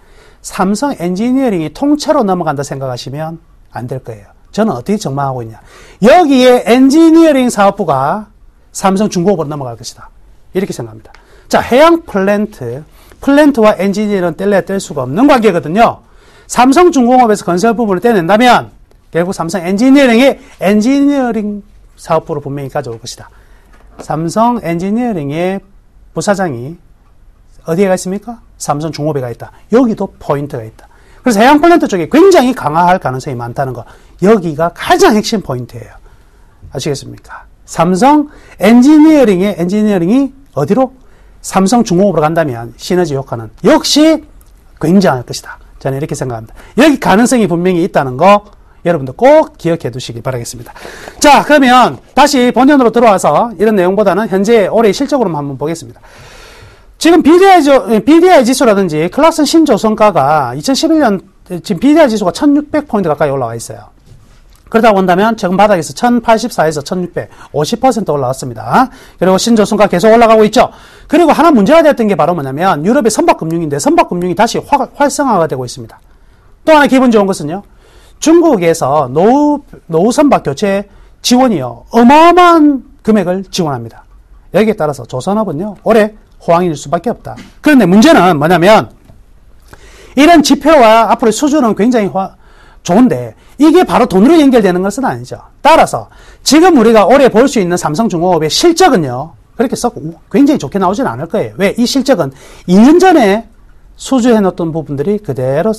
삼성 엔지니어링이 통째로 넘어간다 생각하시면 안 될 거예요. 저는 어떻게 전망하고 있냐? 여기에 엔지니어링 사업부가 삼성중공업으로 넘어갈 것이다. 이렇게 생각합니다. 자, 해양 플랜트와 엔지니어링은 뗄래야 뗄 수가 없는 관계거든요. 삼성중공업에서 건설 부분을 떼낸다면 결국 삼성 엔지니어링의 엔지니어링 사업부로 분명히 가져올 것이다. 삼성 엔지니어링의 부사장이 어디에 가 있습니까? 삼성중공업에 가 있다. 여기도 포인트가 있다. 그래서 해양 플랜트 쪽에 굉장히 강화할 가능성이 많다는 거. 여기가 가장 핵심 포인트예요. 아시겠습니까? 삼성 엔지니어링이 어디로? 삼성중공업으로 간다면 시너지 효과는 역시 굉장할 것이다. 저는 이렇게 생각합니다. 여기 가능성이 분명히 있다는 거 여러분들 꼭 기억해 두시기 바라겠습니다. 자, 그러면 다시 본론으로 들어와서 이런 내용보다는 현재 올해 실적으로만 한번 보겠습니다. 지금 BDI 지수라든지 클락슨 신조선가가 2011년 지금 BDI 지수가 1600포인트 가까이 올라와 있어요. 그러다 본다면 최근 바닥에서 1084에서 1600, 50% 올라왔습니다. 그리고 신조선가 계속 올라가고 있죠. 그리고 하나 문제가 됐던 게 바로 뭐냐면 유럽의 선박금융인데 선박금융이 다시 활성화가 되고 있습니다. 또 하나 기분 좋은 것은요. 중국에서 노후 선박 교체 지원이요. 어마어마한 금액을 지원합니다. 여기에 따라서 조선업은요. 올해 호황일 수밖에 없다. 그런데 문제는 뭐냐면 이런 지표와 앞으로의 수준은 굉장히 좋은데 이게 바로 돈으로 연결되는 것은 아니죠. 따라서 지금 우리가 올해 볼 수 있는 삼성중공업의 실적은요. 그렇게 썩 굉장히 좋게 나오지는 않을 거예요. 왜? 이 실적은 2년 전에 수주해놓던 부분들이 그대로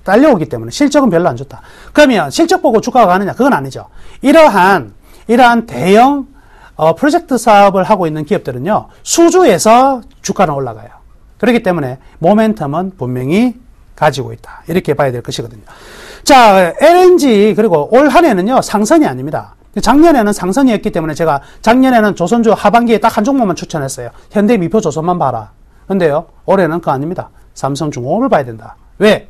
딸려오기 때문에 실적은 별로 안 좋다. 그러면 실적 보고 주가가 가느냐? 그건 아니죠. 이러한 대형 프로젝트 사업을 하고 있는 기업들은요, 수주에서 주가는 올라가요. 그렇기 때문에 모멘텀은 분명히 가지고 있다. 이렇게 봐야 될 것이거든요. 자, LNG 그리고 올 한 해는요, 상선이 아닙니다. 작년에는 상선이었기 때문에 제가 작년에는 조선주 하반기에 딱 한 종목만 추천했어요. 현대, 미표, 조선만 봐라. 근데요, 올해는 그거 아닙니다. 삼성중공업을 봐야 된다. 왜?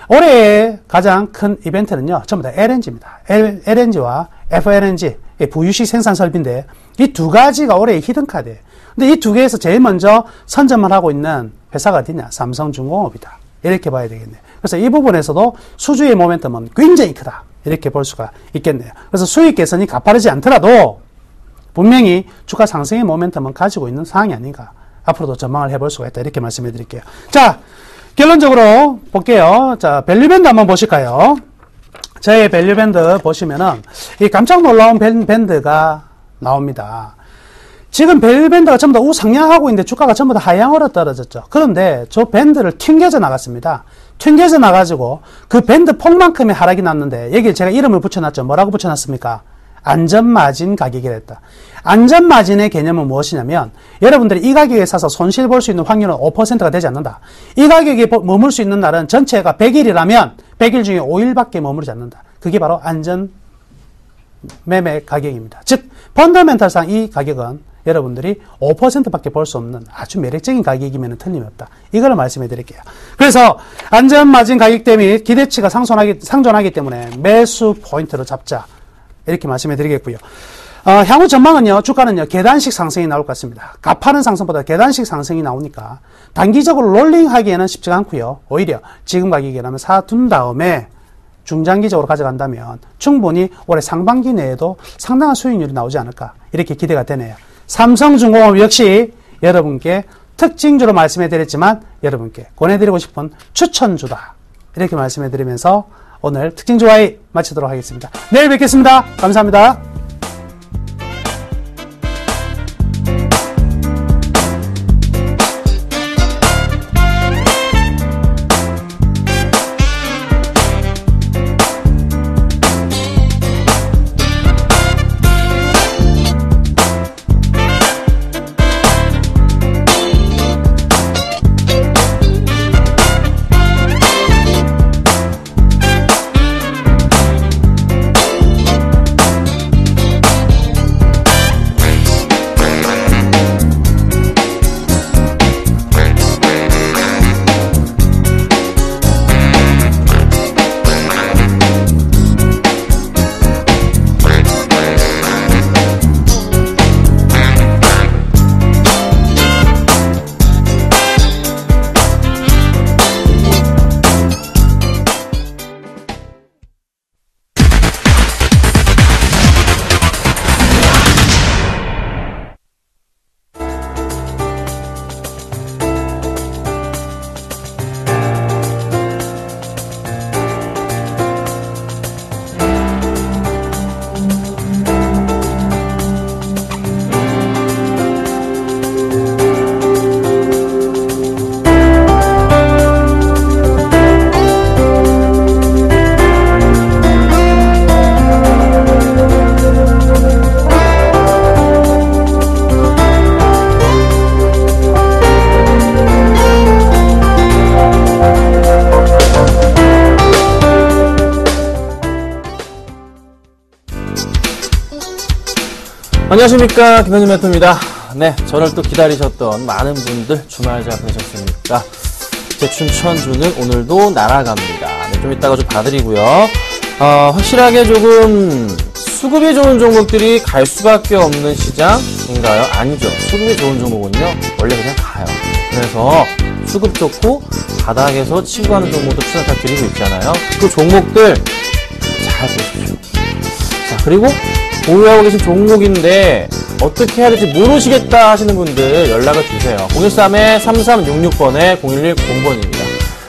올해의 가장 큰 이벤트는요, 전부 다 LNG입니다. LNG와 FLNG, 부유식 생산 설비인데, 이 두 가지가 올해의 히든카드예요. 근데 이 두 개에서 제일 먼저 선점을 하고 있는 회사가 어디냐? 삼성중공업이다. 이렇게 봐야 되겠네요. 그래서 이 부분에서도 수주의 모멘텀은 굉장히 크다. 이렇게 볼 수가 있겠네요. 그래서 수익 개선이 가파르지 않더라도 분명히 주가 상승의 모멘텀은 가지고 있는 상황이 아닌가. 앞으로도 전망을 해볼 수가 있다. 이렇게 말씀해 드릴게요. 자, 결론적으로 볼게요. 자, 밸류밴드 한번 보실까요? 저의 밸류밴드 보시면은 이 깜짝 놀라운 밴드가 나옵니다. 지금 밸류밴드가 전부 다 우상향하고 있는데 주가가 전부 다 하향으로 떨어졌죠. 그런데 저 밴드를 튕겨져 나갔습니다. 튕겨져 나가지고 그 밴드 폭만큼의 하락이 났는데 여기에 제가 이름을 붙여놨죠. 뭐라고 붙여놨습니까? 안전마진 가격이랬다. 안전마진의 개념은 무엇이냐면 여러분들이 이 가격에 사서 손실 볼 수 있는 확률은 5%가 되지 않는다. 이 가격에 머물 수 있는 날은 전체가 100일이라면 100일 중에 5일밖에 머무르지 않는다. 그게 바로 안전 매매 가격입니다. 즉 펀더멘탈상 이 가격은 여러분들이 5%밖에 볼 수 없는 아주 매력적인 가격이면 틀림없다. 이걸 말씀해 드릴게요. 그래서 안전마진 가격대 및 기대치가 상존하기 때문에 매수 포인트로 잡자. 이렇게 말씀해 드리겠고요. 향후 전망은요, 주가는요, 계단식 상승이 나올 것 같습니다. 가파른 상승보다 계단식 상승이 나오니까 단기적으로 롤링 하기에는 쉽지가 않고요. 오히려 지금 가격이라면 사둔 다음에 중장기적으로 가져간다면 충분히 올해 상반기 내에도 상당한 수익률이 나오지 않을까. 이렇게 기대가 되네요. 삼성중공업 역시 여러분께 특징주로 말씀해 드렸지만 여러분께 권해드리고 싶은 추천주다. 이렇게 말씀해 드리면서 오늘 특징주 Y 마치도록 하겠습니다. 내일 뵙겠습니다. 감사합니다. 안녕하십니까, 김현준 멘토입니다. 네, 저를 또 기다리셨던 많은 분들 주말 잘 보내셨습니까? 제 추천주는 오늘도 날아갑니다. 네, 좀 이따가 좀 봐드리고요. 확실하게 조금 수급이 좋은 종목들이 갈 수밖에 없는 시장인가요? 아니죠. 수급이 좋은 종목은요, 원래 그냥 가요. 그래서 수급 좋고 바닥에서 치고 가는 종목들 추천 다 드리고 있잖아요. 그 종목들 잘 보십시오. 자, 그리고 보유하고 계신 종목인데 어떻게 해야 될지 모르시겠다 하시는 분들 연락을 주세요. 013-3366번에 0110번입니다.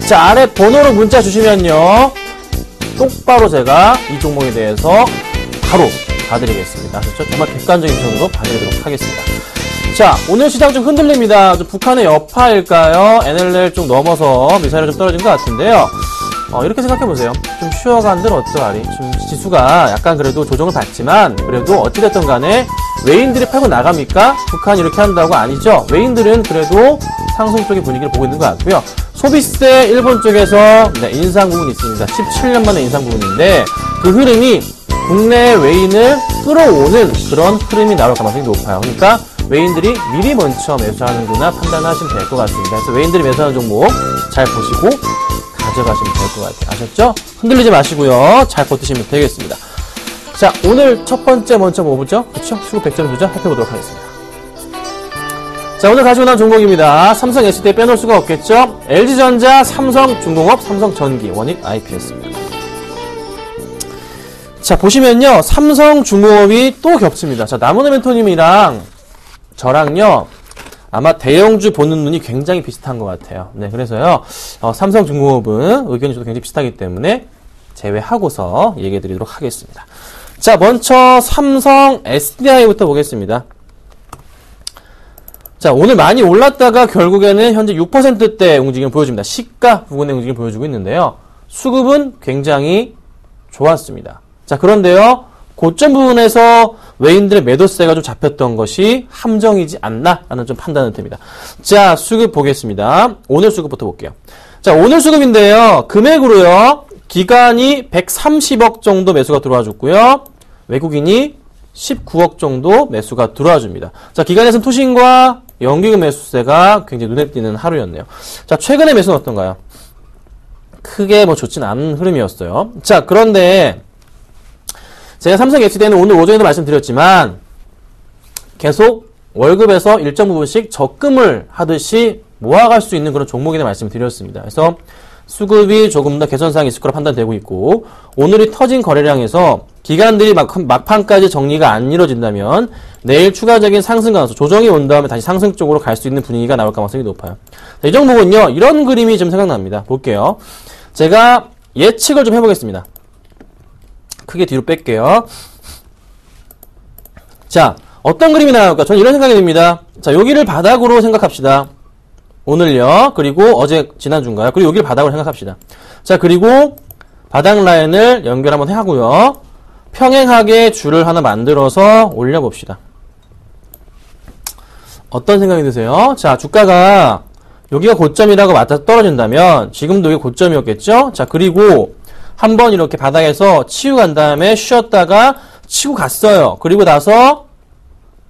자, 아래 번호로 문자 주시면요, 똑바로 제가 이 종목에 대해서 바로 봐드리겠습니다. 그렇죠? 정말 객관적인 편으로 봐드리도록 하겠습니다. 자, 오늘 시장 좀 흔들립니다. 좀 북한의 여파일까요? NLL 좀 넘어서 미사일이 좀 떨어진 것 같은데요. 이렇게 생각해보세요. 좀 쉬어간들 어떠하리? 좀 지수가 약간 그래도 조정을 받지만, 그래도 어찌됐든 간에 외인들이 팔고 나갑니까? 북한이 이렇게 한다고 아니죠? 외인들은 그래도 상승 쪽의 분위기를 보고 있는 것 같고요. 소비세 일본 쪽에서 인상 부분이 있습니다. 17년 만에 인상 부분인데, 그 흐름이 국내 외인을 끌어오는 그런 흐름이 나올 가능성이 높아요. 그러니까 외인들이 미리 먼저 매수하는구나 판단하시면 될 것 같습니다. 그래서 외인들이 매수하는 종목 잘 보시고 가져가시면 될 것 같아요. 아셨죠? 흔들리지 마시고요. 잘 버티시면 되겠습니다. 자, 오늘 첫 번째 먼저 뭐 보죠? 그쵸? 수급 100점 도전 살펴보도록 하겠습니다. 자, 오늘 가지고 나온 종목입니다. 삼성 SDI 빼놓을 수가 없겠죠? LG전자, 삼성중공업, 삼성전기, 원익 IPS입니다. 자, 보시면요. 삼성중공업이 또 겹칩니다. 자, 남은의 멘토님이랑 저랑요. 아마 대형주 보는 눈이 굉장히 비슷한 것 같아요. 네, 그래서요. 삼성중공업은 의견이 저도 굉장히 비슷하기 때문에 제외하고서 얘기해 드리도록 하겠습니다. 자, 먼저 삼성 SDI부터 보겠습니다. 자, 오늘 많이 올랐다가 결국에는 현재 6%대 움직임을 보여줍니다. 시가 부근의 움직임을 보여주고 있는데요. 수급은 굉장히 좋았습니다. 자, 그런데요. 고점 부분에서 외인들의 매도세가 좀 잡혔던 것이 함정이지 않나 라는 좀 판단은 됩니다. 자, 수급 보겠습니다. 오늘 수급부터 볼게요. 자, 오늘 수급인데요. 금액으로요. 기관이 130억 정도 매수가 들어와 줬고요. 외국인이 19억 정도 매수가 들어와 줍니다. 자, 기관에서는 투신과 연기금 매수세가 굉장히 눈에 띄는 하루였네요. 자, 최근의 매수는 어떤가요? 크게 뭐 좋진 않은 흐름이었어요. 자, 그런데 제가 삼성 SDI는 오늘 오전에도 말씀드렸지만 계속 월급에서 일정 부분씩 적금을 하듯이 모아갈 수 있는 그런 종목이라 말씀드렸습니다. 그래서 수급이 조금 더 개선사항이 있을 거라 판단되고 있고, 오늘이 터진 거래량에서 기관들이 막판까지 정리가 안 이루어진다면 내일 추가적인 상승 가능성, 조정이 온 다음에 다시 상승 쪽으로 갈 수 있는 분위기가 나올 가능성이 높아요. 자, 이 종목은요, 이런 그림이 좀 생각납니다. 볼게요. 제가 예측을 좀 해보겠습니다. 크게 뒤로 뺄게요. 자, 어떤 그림이 나올까? 저는 이런 생각이 듭니다. 자, 여기를 바닥으로 생각합시다. 오늘요. 그리고 어제 지난주인가요? 그리고 여기를 바닥으로 생각합시다. 자, 그리고 바닥 라인을 연결 한번 하고요. 평행하게 줄을 하나 만들어서 올려봅시다. 어떤 생각이 드세요? 자, 주가가 여기가 고점이라고 맞아 떨어진다면 지금도 여기 고점이었겠죠? 자, 그리고 한번 이렇게 바닥에서 치고 간 다음에 쉬었다가 치고 갔어요. 그리고 나서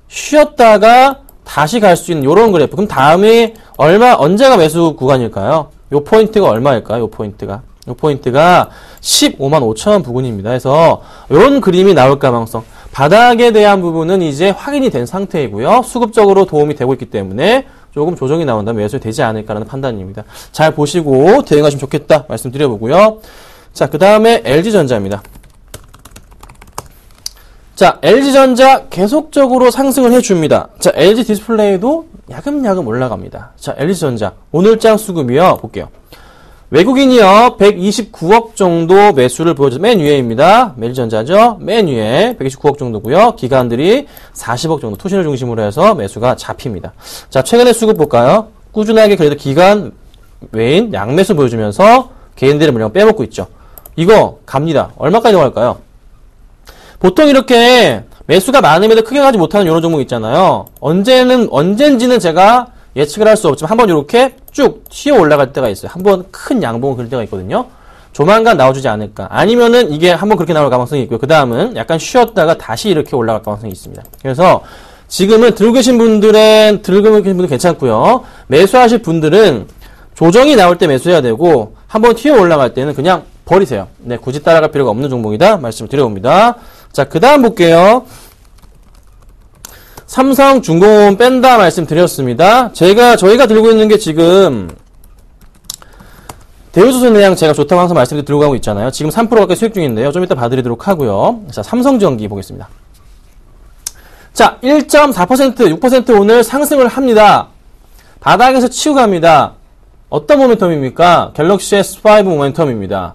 쉬었다가 다시 갈 수 있는 이런 그래프. 그럼 다음에 언제가 매수 구간일까요? 요 포인트가 얼마일까요? 요 포인트가 15만 5천 부근입니다. 그래서 이런 그림이 나올 가능성. 바닥에 대한 부분은 이제 확인이 된 상태이고요. 수급적으로 도움이 되고 있기 때문에 조금 조정이 나온다면 매수 되지 않을까라는 판단입니다. 잘 보시고 대응하시면 좋겠다 말씀드려보고요. 자, 그 다음에 LG전자입니다. 자, LG전자 계속적으로 상승을 해줍니다. 자, LG디스플레이도 야금야금 올라갑니다. 자, LG전자 오늘장 수급이요. 볼게요. 외국인이요. 129억 정도 매수를 보여줘서 맨 위에입니다. LG전자죠. 맨 위에 129억 정도고요. 기관들이 40억 정도 투신을 중심으로 해서 매수가 잡힙니다. 자, 최근의 수급 볼까요? 꾸준하게 그래도 기관 외인 양매수 보여주면서 개인들의 물량 빼먹고 있죠. 이거 갑니다. 얼마까지 갈까요? 보통 이렇게 매수가 많음에도 크게 가지 못하는 이런 종목 있잖아요. 언젠지는 제가 예측을 할 수 없지만 한번 이렇게 쭉 튀어 올라갈 때가 있어요. 한번 큰 양봉을 그릴 때가 있거든요. 조만간 나와주지 않을까. 아니면은 이게 한번 그렇게 나올 가능성이 있고요. 그 다음은 약간 쉬었다가 다시 이렇게 올라갈 가능성이 있습니다. 그래서 지금은 들고 계신 분들 괜찮고요. 매수하실 분들은 조정이 나올 때 매수해야 되고 한번 튀어 올라갈 때는 그냥 버리세요. 네, 굳이 따라갈 필요가 없는 종목이다 말씀을 드려봅니다. 자, 그 다음 볼게요. 삼성중공업 뺀다 말씀드렸습니다. 저희가 들고 있는 게 지금 대우조선해양 제가 좋다고 항상 말씀드리고 들고 가고 있잖아요. 지금 3% 가까이 수익 중인데요. 좀 이따 봐드리도록 하고요. 자, 삼성전기 보겠습니다. 자, 1.4%, 6% 오늘 상승을 합니다. 바닥에서 치고 갑니다. 어떤 모멘텀입니까? 갤럭시 S5 모멘텀입니다.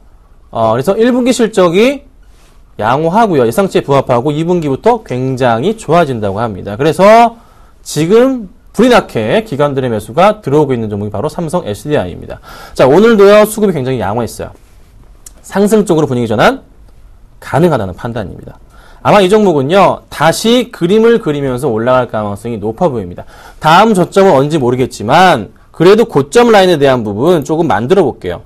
그래서 1분기 실적이 양호하고요. 예상치에 부합하고 2분기부터 굉장히 좋아진다고 합니다. 그래서 지금 불이 나게 기관들의 매수가 들어오고 있는 종목이 바로 삼성 SDI입니다. 자, 오늘도요, 수급이 굉장히 양호했어요. 상승 쪽으로 분위기 전환 가능하다는 판단입니다. 아마 이 종목은요, 다시 그림을 그리면서 올라갈 가능성이 높아 보입니다. 다음 저점은 언제 모르겠지만, 그래도 고점 라인에 대한 부분 조금 만들어 볼게요.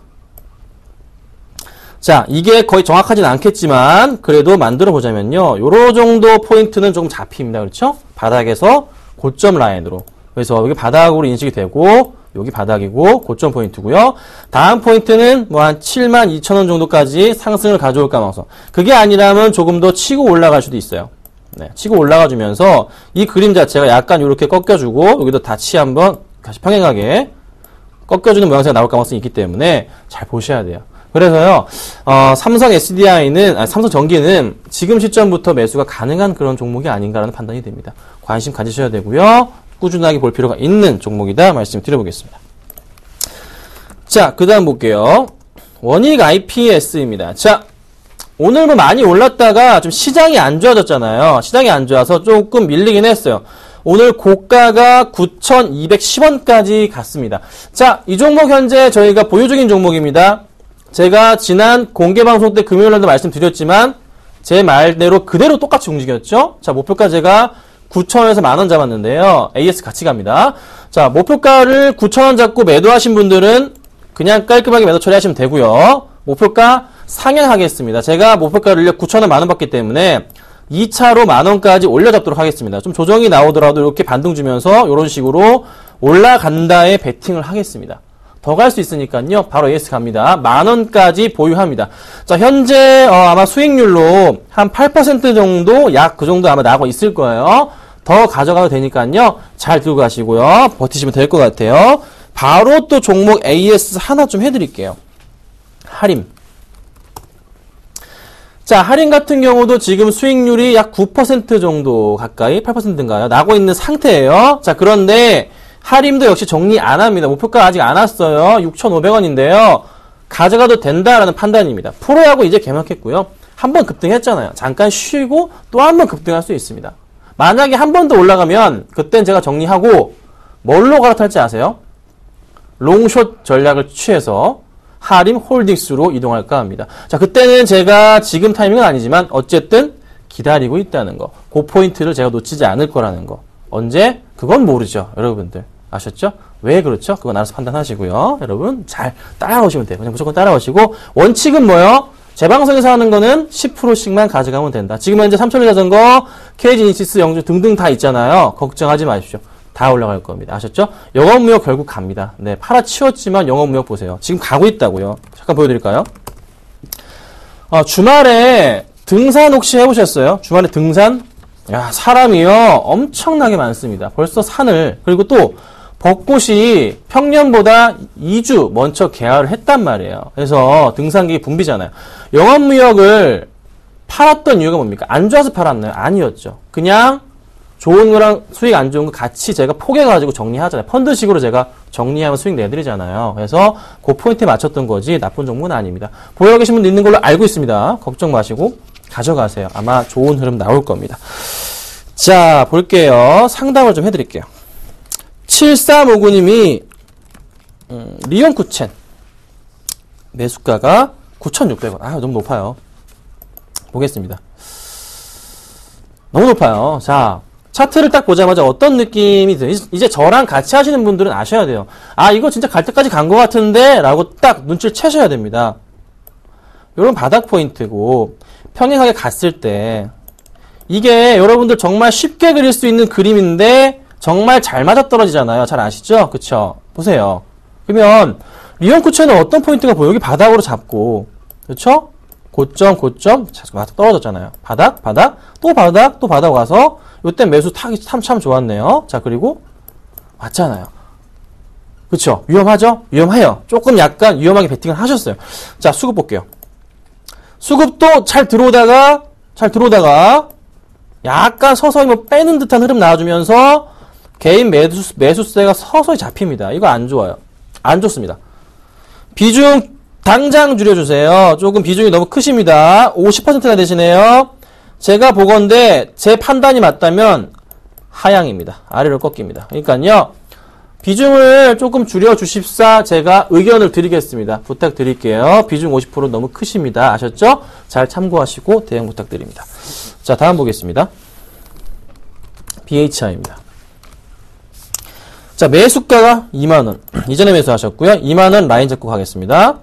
자, 이게 거의 정확하진 않겠지만, 그래도 만들어 보자면요, 요런 정도 포인트는 조금 잡힙니다. 그렇죠? 바닥에서 고점 라인으로. 그래서 여기 바닥으로 인식이 되고, 여기 바닥이고, 고점 포인트고요. 다음 포인트는 뭐 한 72,000원 정도까지 상승을 가져올 가능성. 그게 아니라면 조금 더 치고 올라갈 수도 있어요. 네, 치고 올라가주면서 이 그림 자체가 약간 이렇게 꺾여주고, 여기도 다시 한번 다시 평행하게 꺾여주는 모양새가 나올 가능성이 있기 때문에 잘 보셔야 돼요. 그래서요, 삼성 SDI는, 삼성 전기는 지금 시점부터 매수가 가능한 그런 종목이 아닌가라는 판단이 됩니다. 관심 가지셔야 되고요. 꾸준하게 볼 필요가 있는 종목이다 말씀드려보겠습니다. 자, 그 다음 볼게요. 원익 IPS입니다. 자, 오늘 뭐 많이 올랐다가 좀 시장이 안 좋아졌잖아요. 시장이 안 좋아서 조금 밀리긴 했어요. 오늘 고가가 9,210원까지 갔습니다. 자, 이 종목 현재 저희가 보유 중인 종목입니다. 제가 지난 공개방송 때 금요일날도 말씀드렸지만 제 말대로 그대로 똑같이 움직였죠. 자, 목표가 제가 9,000원에서 만원 잡았는데요. AS 같이 갑니다. 자, 목표가를 9,000원 잡고 매도하신 분들은 그냥 깔끔하게 매도 처리하시면 되고요. 목표가 상향하겠습니다. 제가 목표가를 9,000원 만원 받기 때문에 2차로 만원까지 올려 잡도록 하겠습니다. 좀 조정이 나오더라도 이렇게 반등 주면서 이런 식으로 올라간다에 베팅을 하겠습니다. 더 갈 수 있으니까요. 바로 AS 갑니다. 만원까지 보유합니다. 자, 현재 아마 수익률로 한 8% 정도, 약 그 정도 아마 나고 있을 거예요. 더 가져가도 되니까요. 잘 들고 가시고요. 버티시면 될 것 같아요. 바로 또 종목 AS 하나 좀 해드릴게요. 할인. 자, 할인 같은 경우도 지금 수익률이 약 9% 정도 가까이, 8%인가요? 나고 있는 상태예요. 자, 그런데 할인도 역시 정리 안 합니다. 목표가 아직 안 왔어요. 6,500원인데요. 가져가도 된다라는 판단입니다. 프로야구 이제 개막했고요. 한 번 급등했잖아요. 잠깐 쉬고 또 한 번 급등할 수 있습니다. 만약에 한 번 더 올라가면 그땐 제가 정리하고 뭘로 갈아탈지 아세요? 롱숏 전략을 취해서 하림 홀딩스로 이동할까 합니다. 자, 그때는 제가 지금 타이밍은 아니지만 어쨌든 기다리고 있다는 거. 그 포인트를 제가 놓치지 않을 거라는 거. 언제? 그건 모르죠. 여러분들. 아셨죠? 왜 그렇죠? 그건 알아서 판단하시고요. 여러분 잘 따라오시면 돼요. 그냥 무조건 따라오시고 원칙은 뭐요? 제 방송에서 하는 거는 10%씩만 가져가면 된다. 지금 현재 3,000원 자전거, KG니시스, 영주 등등 다 있잖아요. 걱정하지 마십시오. 다 올라갈 겁니다. 아셨죠? 영업무역 결국 갑니다. 네, 팔아치웠지만 영업무역 보세요. 지금 가고 있다고요. 잠깐 보여드릴까요? 주말에 등산 혹시 해보셨어요? 주말에 등산? 야, 사람이요 엄청나게 많습니다. 벌써 산을, 그리고 또 벚꽃이 평년보다 2주 먼저 개화를 했단 말이에요. 그래서 등산객이 붐비잖아요. 영업무역을 팔았던 이유가 뭡니까? 안 좋아서 팔았나요? 아니었죠. 그냥 좋은 거랑 수익 안 좋은 거 같이 제가 포개가지고 정리하잖아요. 펀드식으로 제가 정리하면 수익 내드리잖아요. 그래서 그 포인트에 맞췄던 거지 나쁜 종목은 아닙니다. 보여 계신 분도 있는 걸로 알고 있습니다. 걱정 마시고 가져가세요. 아마 좋은 흐름 나올 겁니다. 자, 볼게요. 상담을 좀 해드릴게요. 7359님이 리온쿠첸 매수가가 9,600원. 아, 너무 높아요. 보겠습니다. 너무 높아요. 자, 차트를 딱 보자마자 어떤 느낌이 드세요? 이제 저랑 같이 하시는 분들은 아셔야 돼요. 아, 이거 진짜 갈 때까지 간 것 같은데? 라고 딱 눈치를 채셔야 됩니다. 요런 바닥 포인트고, 평행하게 갔을 때, 이게 여러분들 정말 쉽게 그릴 수 있는 그림인데, 정말 잘 맞아떨어지잖아요. 잘 아시죠? 그쵸? 보세요. 그러면, 리온쿠첸은 어떤 포인트가 보여요? 여기 바닥으로 잡고, 그쵸? 고점, 맞아 떨어졌잖아요. 바닥, 또 바닥 와서, 요때 매수 타기 참 좋았네요. 자, 그리고, 왔잖아요. 그쵸? 위험하죠? 위험해요. 조금 약간 위험하게 베팅을 하셨어요. 자, 수급 볼게요. 수급도 잘 들어오다가, 약간 서서히 뭐 빼는 듯한 흐름 나와주면서, 개인 매수세가 서서히 잡힙니다. 이거 안 좋아요. 안 좋습니다. 비중, 당장 줄여주세요. 조금 비중이 너무 크십니다. 50%나 되시네요. 제가 보건대 제 판단이 맞다면 하향입니다. 아래로 꺾입니다. 그러니까요. 비중을 조금 줄여주십사 제가 의견을 드리겠습니다. 부탁드릴게요. 비중 50% 너무 크십니다. 아셨죠? 잘 참고하시고 대응 부탁드립니다. 자, 다음 보겠습니다. BHI입니다. 자, 매수가가 2만원. 이전에 매수하셨고요. 2만원 라인 잡고 가겠습니다.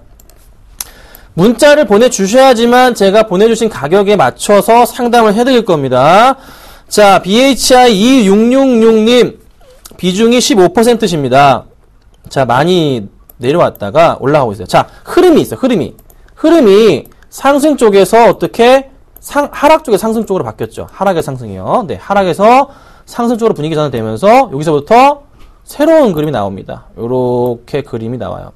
문자를 보내주셔야지만 제가 보내주신 가격에 맞춰서 상담을 해드릴 겁니다. 자, BHI 2666님. 비중이 15%십니다. 자, 많이 내려왔다가 올라가고 있어요. 자, 흐름이 있어요. 흐름이 상승 쪽에서 어떻게 하락 쪽에 상승 쪽으로 바뀌었죠. 하락의 상승이요. 네, 하락에서 상승 쪽으로 분위기 전환되면서 여기서부터 새로운 그림이 나옵니다. 요렇게 그림이 나와요.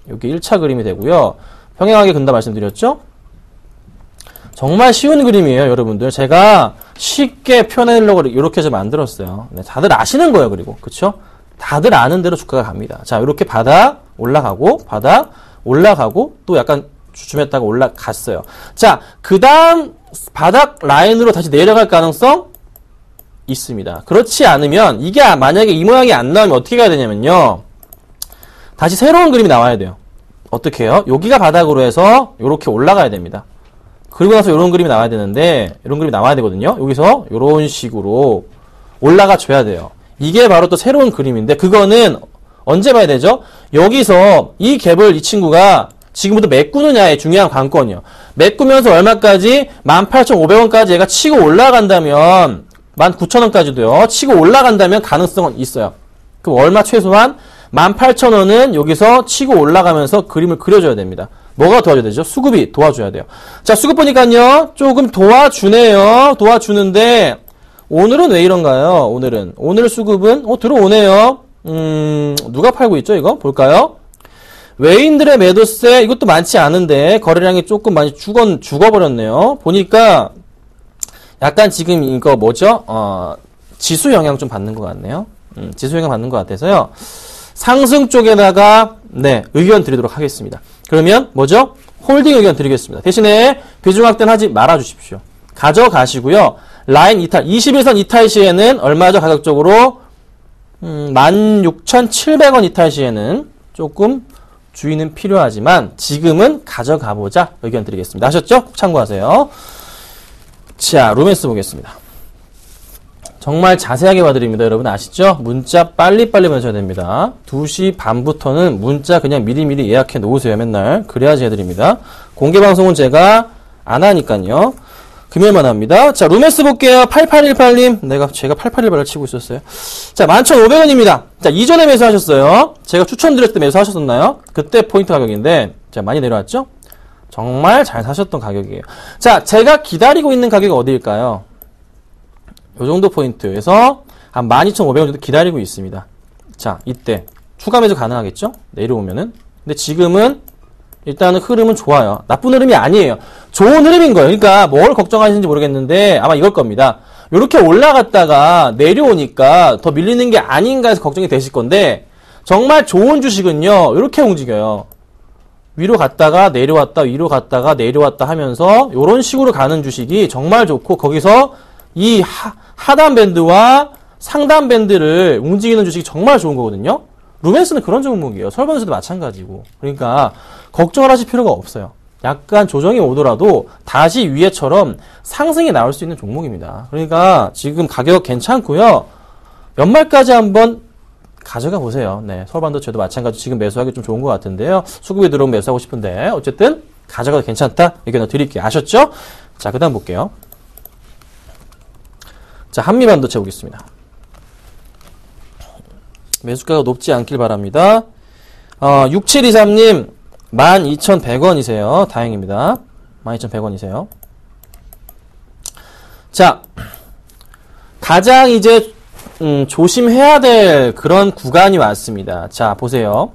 여기 1차 그림이 되고요. 평행하게 근다 말씀드렸죠? 정말 쉬운 그림이에요, 여러분들. 제가 쉽게 표현하려고 이렇게 해서 만들었어요. 네, 다들 아시는 거예요, 그리고. 그쵸? 다들 아는 대로 주가가 갑니다. 자, 이렇게 바닥 올라가고, 또 약간 주춤했다가 올라갔어요. 자, 그 다음 바닥 라인으로 다시 내려갈 가능성 있습니다. 그렇지 않으면, 이게 만약에 이 모양이 안 나오면 어떻게 가야 되냐면요. 다시 새로운 그림이 나와야 돼요. 어떻게 해요? 여기가 바닥으로 해서 이렇게 올라가야 됩니다. 그리고 나서 이런 그림이 나와야 되는데, 이런 그림이 나와야 되거든요. 여기서 이런 식으로 올라가 줘야 돼요. 이게 바로 또 새로운 그림인데, 그거는 언제 봐야 되죠? 여기서 이 갭을 이 친구가 지금부터 메꾸느냐의 중요한 관건이요. 메꾸면서 얼마까지? 18,500원까지 얘가 치고 올라간다면, 19,000원까지도요. 치고 올라간다면 가능성은 있어요. 그럼 얼마 최소한? 18,000원은 여기서 치고 올라가면서 그림을 그려줘야 됩니다. 뭐가 도와줘야 되죠? 수급이 도와줘야 돼요. 자, 수급 보니까요, 조금 도와주네요. 도와주는데, 오늘은 왜 이런가요? 오늘 수급은, 들어오네요. 누가 팔고 있죠, 이거? 볼까요? 외인들의 매도세, 이것도 많지 않은데, 거래량이 조금 많이 죽어버렸네요. 보니까, 약간 지금 이거 뭐죠? 지수 영향 좀 받는 것 같네요. 지수 영향 받는 것 같아서요. 상승 쪽에다가, 네, 의견 드리도록 하겠습니다. 그러면 뭐죠? 홀딩 의견 드리겠습니다. 대신에 비중 확대는 하지 말아 주십시오. 가져가시고요. 라인 이탈, 21선 이탈 시에는 얼마죠? 가격적으로 16,700원 이탈 시에는 조금 주의는 필요하지만 지금은 가져가보자 의견 드리겠습니다. 아셨죠? 꼭 참고하세요. 자, 루멘스 보겠습니다. 정말 자세하게 봐드립니다. 여러분 아시죠? 문자 빨리빨리 보내셔야 됩니다. 2시 반부터는 문자 그냥 미리미리 예약해 놓으세요. 맨날. 그래야지 해드립니다. 공개방송은 제가 안 하니까요. 금요일만 합니다. 자, 루메스 볼게요. 8818님. 제가 8818을 치고 있었어요. 자, 11,500원입니다. 자, 이전에 매수하셨어요. 제가 추천드렸을 때 매수하셨었나요? 그때 포인트 가격인데, 자, 많이 내려왔죠? 정말 잘 사셨던 가격이에요. 자, 제가 기다리고 있는 가격이 어디일까요? 요 정도 포인트에서 한 12,500원 정도 기다리고 있습니다. 자, 이때 추가 매수 가능하겠죠? 내려오면은. 근데 지금은 일단은 흐름은 좋아요. 나쁜 흐름이 아니에요. 좋은 흐름인 거예요. 그러니까 뭘 걱정하시는지 모르겠는데 아마 이걸 겁니다. 이렇게 올라갔다가 내려오니까 더 밀리는 게 아닌가 해서 걱정이 되실 건데 정말 좋은 주식은요. 이렇게 움직여요. 위로 갔다가 내려왔다, 위로 갔다가 내려왔다 하면서 이런 식으로 가는 주식이 정말 좋고 거기서 이 하단 밴드와 상단 밴드를 움직이는 주식이 정말 좋은 거거든요. 루멘스는 그런 종목이에요. 설반에서도 마찬가지고. 그러니까 걱정을 하실 필요가 없어요. 약간 조정이 오더라도 다시 위에처럼 상승이 나올 수 있는 종목입니다. 그러니까 지금 가격 괜찮고요. 연말까지 한번 가져가 보세요. 네, 서울반도체도 마찬가지 지금 매수하기 좀 좋은 것 같은데요. 수급이 들어오면 매수하고 싶은데 어쨌든 가져가도 괜찮다 의견을 드릴게요. 아셨죠? 자, 그 다음 볼게요. 자, 한미반도체 보겠습니다. 매수가가 높지 않길 바랍니다. 6723님 12,100원이세요. 다행입니다. 12,100원이세요. 자, 가장 이제 조심해야 될 그런 구간이 왔습니다. 자, 보세요.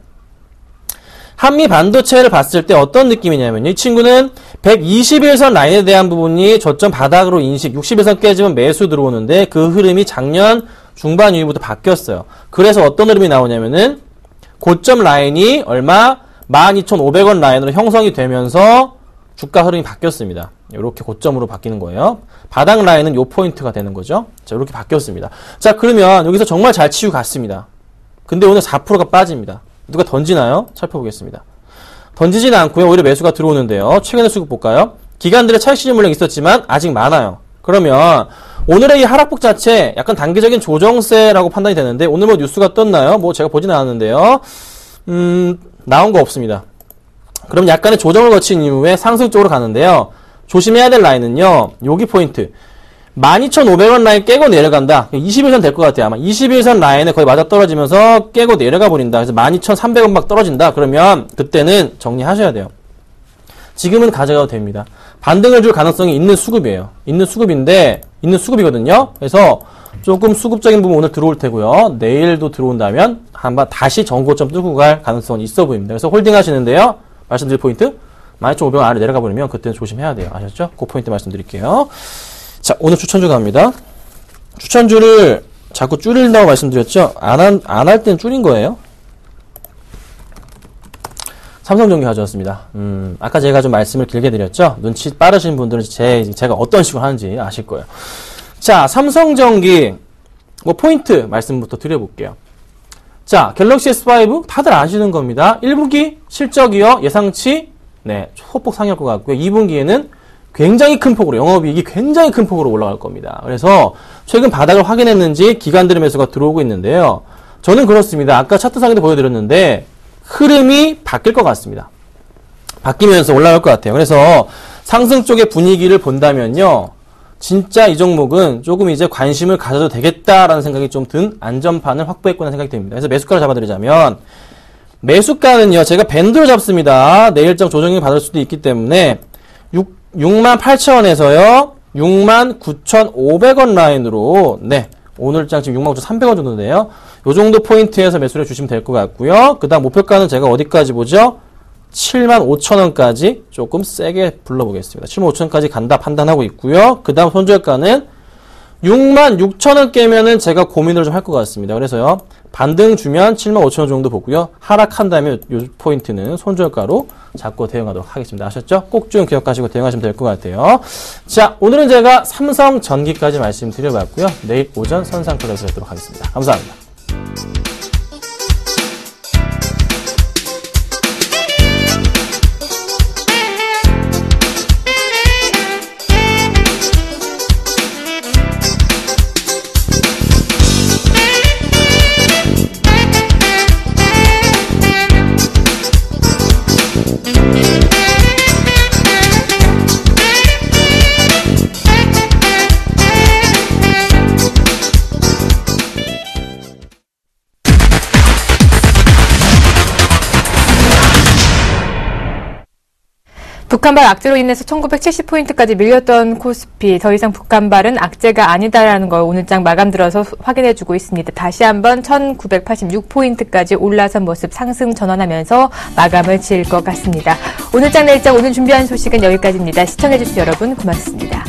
한미 반도체를 봤을 때 어떤 느낌이냐면요. 이 친구는 121선 라인에 대한 부분이 저점 바닥으로 인식, 61선 깨지면 매수 들어오는데 그 흐름이 작년 중반 이후부터 바뀌었어요. 그래서 어떤 흐름이 나오냐면은 고점 라인이 얼마? 12,500원 라인으로 형성이 되면서 주가 흐름이 바뀌었습니다. 이렇게 고점으로 바뀌는 거예요. 바닥 라인은 요 포인트가 되는 거죠. 자, 이렇게 바뀌었습니다. 자, 그러면 여기서 정말 잘 치고 갔습니다. 근데 오늘 4%가 빠집니다. 누가 던지나요? 살펴보겠습니다. 던지지는 않고요. 오히려 매수가 들어오는데요. 최근의 수급 볼까요? 기관들의 차익 실현 물량 있었지만 아직 많아요. 그러면 오늘의 이 하락폭 자체 약간 단기적인 조정세라고 판단이 되는데 오늘 뭐 뉴스가 떴나요? 뭐 제가 보지는 않았는데요. 나온 거 없습니다. 그럼 약간의 조정을 거친 이후에 상승 쪽으로 가는데요. 조심해야 될 라인은요. 여기 포인트. 12,500원 라인 깨고 내려간다. 21선 될 것 같아요. 아마 21선 라인에 거의 맞아 떨어지면서 깨고 내려가 버린다. 그래서 12,300원 막 떨어진다. 그러면 그때는 정리하셔야 돼요. 지금은 가져가도 됩니다. 반등을 줄 가능성이 있는 수급이에요. 있는 수급이거든요. 그래서 조금 수급적인 부분 오늘 들어올 테고요. 내일도 들어온다면 한번 다시 전고점 뚫고 갈 가능성이 있어 보입니다. 그래서 홀딩 하시는데요. 말씀드릴 포인트 12,500원 아래 내려가 버리면 그때는 조심해야 돼요. 아셨죠? 그 포인트 말씀드릴게요. 자, 오늘 추천주 갑니다. 추천주를 자꾸 줄인다고 말씀드렸죠? 안 할 땐 줄인 거예요. 삼성전기 가져왔습니다. 아까 제가 좀 말씀을 길게 드렸죠? 눈치 빠르신 분들은 제가 어떤 식으로 하는지 아실 거예요. 자, 삼성전기, 포인트 말씀부터 드려볼게요. 자, 갤럭시 S5 다들 아시는 겁니다. 1분기 실적이요, 예상치, 소폭 상회할 것 같고요. 2분기에는 굉장히 큰 폭으로, 영업이익이 굉장히 큰 폭으로 올라갈 겁니다. 그래서 최근 바닥을 확인했는지 기관들의 매수가 들어오고 있는데요. 저는 그렇습니다. 아까 차트상에도 보여드렸는데, 흐름이 바뀔 것 같습니다. 바뀌면서 올라갈 것 같아요. 그래서 상승 쪽의 분위기를 본다면요. 진짜 이 종목은 조금 이제 관심을 가져도 되겠다라는 생각이 좀 든 안전판을 확보했구나 생각이 듭니다. 그래서 매수가를 잡아드리자면 매수가는요. 제가 밴드로 잡습니다. 내일장 조정이 받을 수도 있기 때문에 68,000원에서요. 69,500원 라인으로 오늘장 지금 69,300원 정도인데요. 요 정도 포인트에서 매수를 해주시면 될 것 같고요. 그 다음 목표가는 제가 어디까지 보죠? 75,000원까지 조금 세게 불러보겠습니다. 75,000원까지 간다 판단하고 있고요. 그 다음 손절가는 66,000원 깨면은 제가 고민을 좀 할 것 같습니다. 그래서요. 반등 주면 75,000원 정도 보고요. 하락한다면 요 포인트는 손절가로 잡고 대응하도록 하겠습니다. 아셨죠? 꼭 좀 기억하시고 대응하시면 될 것 같아요. 자, 오늘은 제가 삼성전기까지 말씀드려봤고요. 내일 오전 선상표에서 뵙도록 하겠습니다. 감사합니다. 북한발 악재로 인해서 1970포인트까지 밀렸던 코스피, 더 이상 북한발은 악재가 아니다라는 걸 오늘장 마감 들어서 확인해주고 있습니다. 다시 한번 1986포인트까지 올라선 모습 상승 전환하면서 마감을 지을 것 같습니다. 오늘장 내일장 오늘 준비한 소식은 여기까지입니다. 시청해주신 여러분 고맙습니다.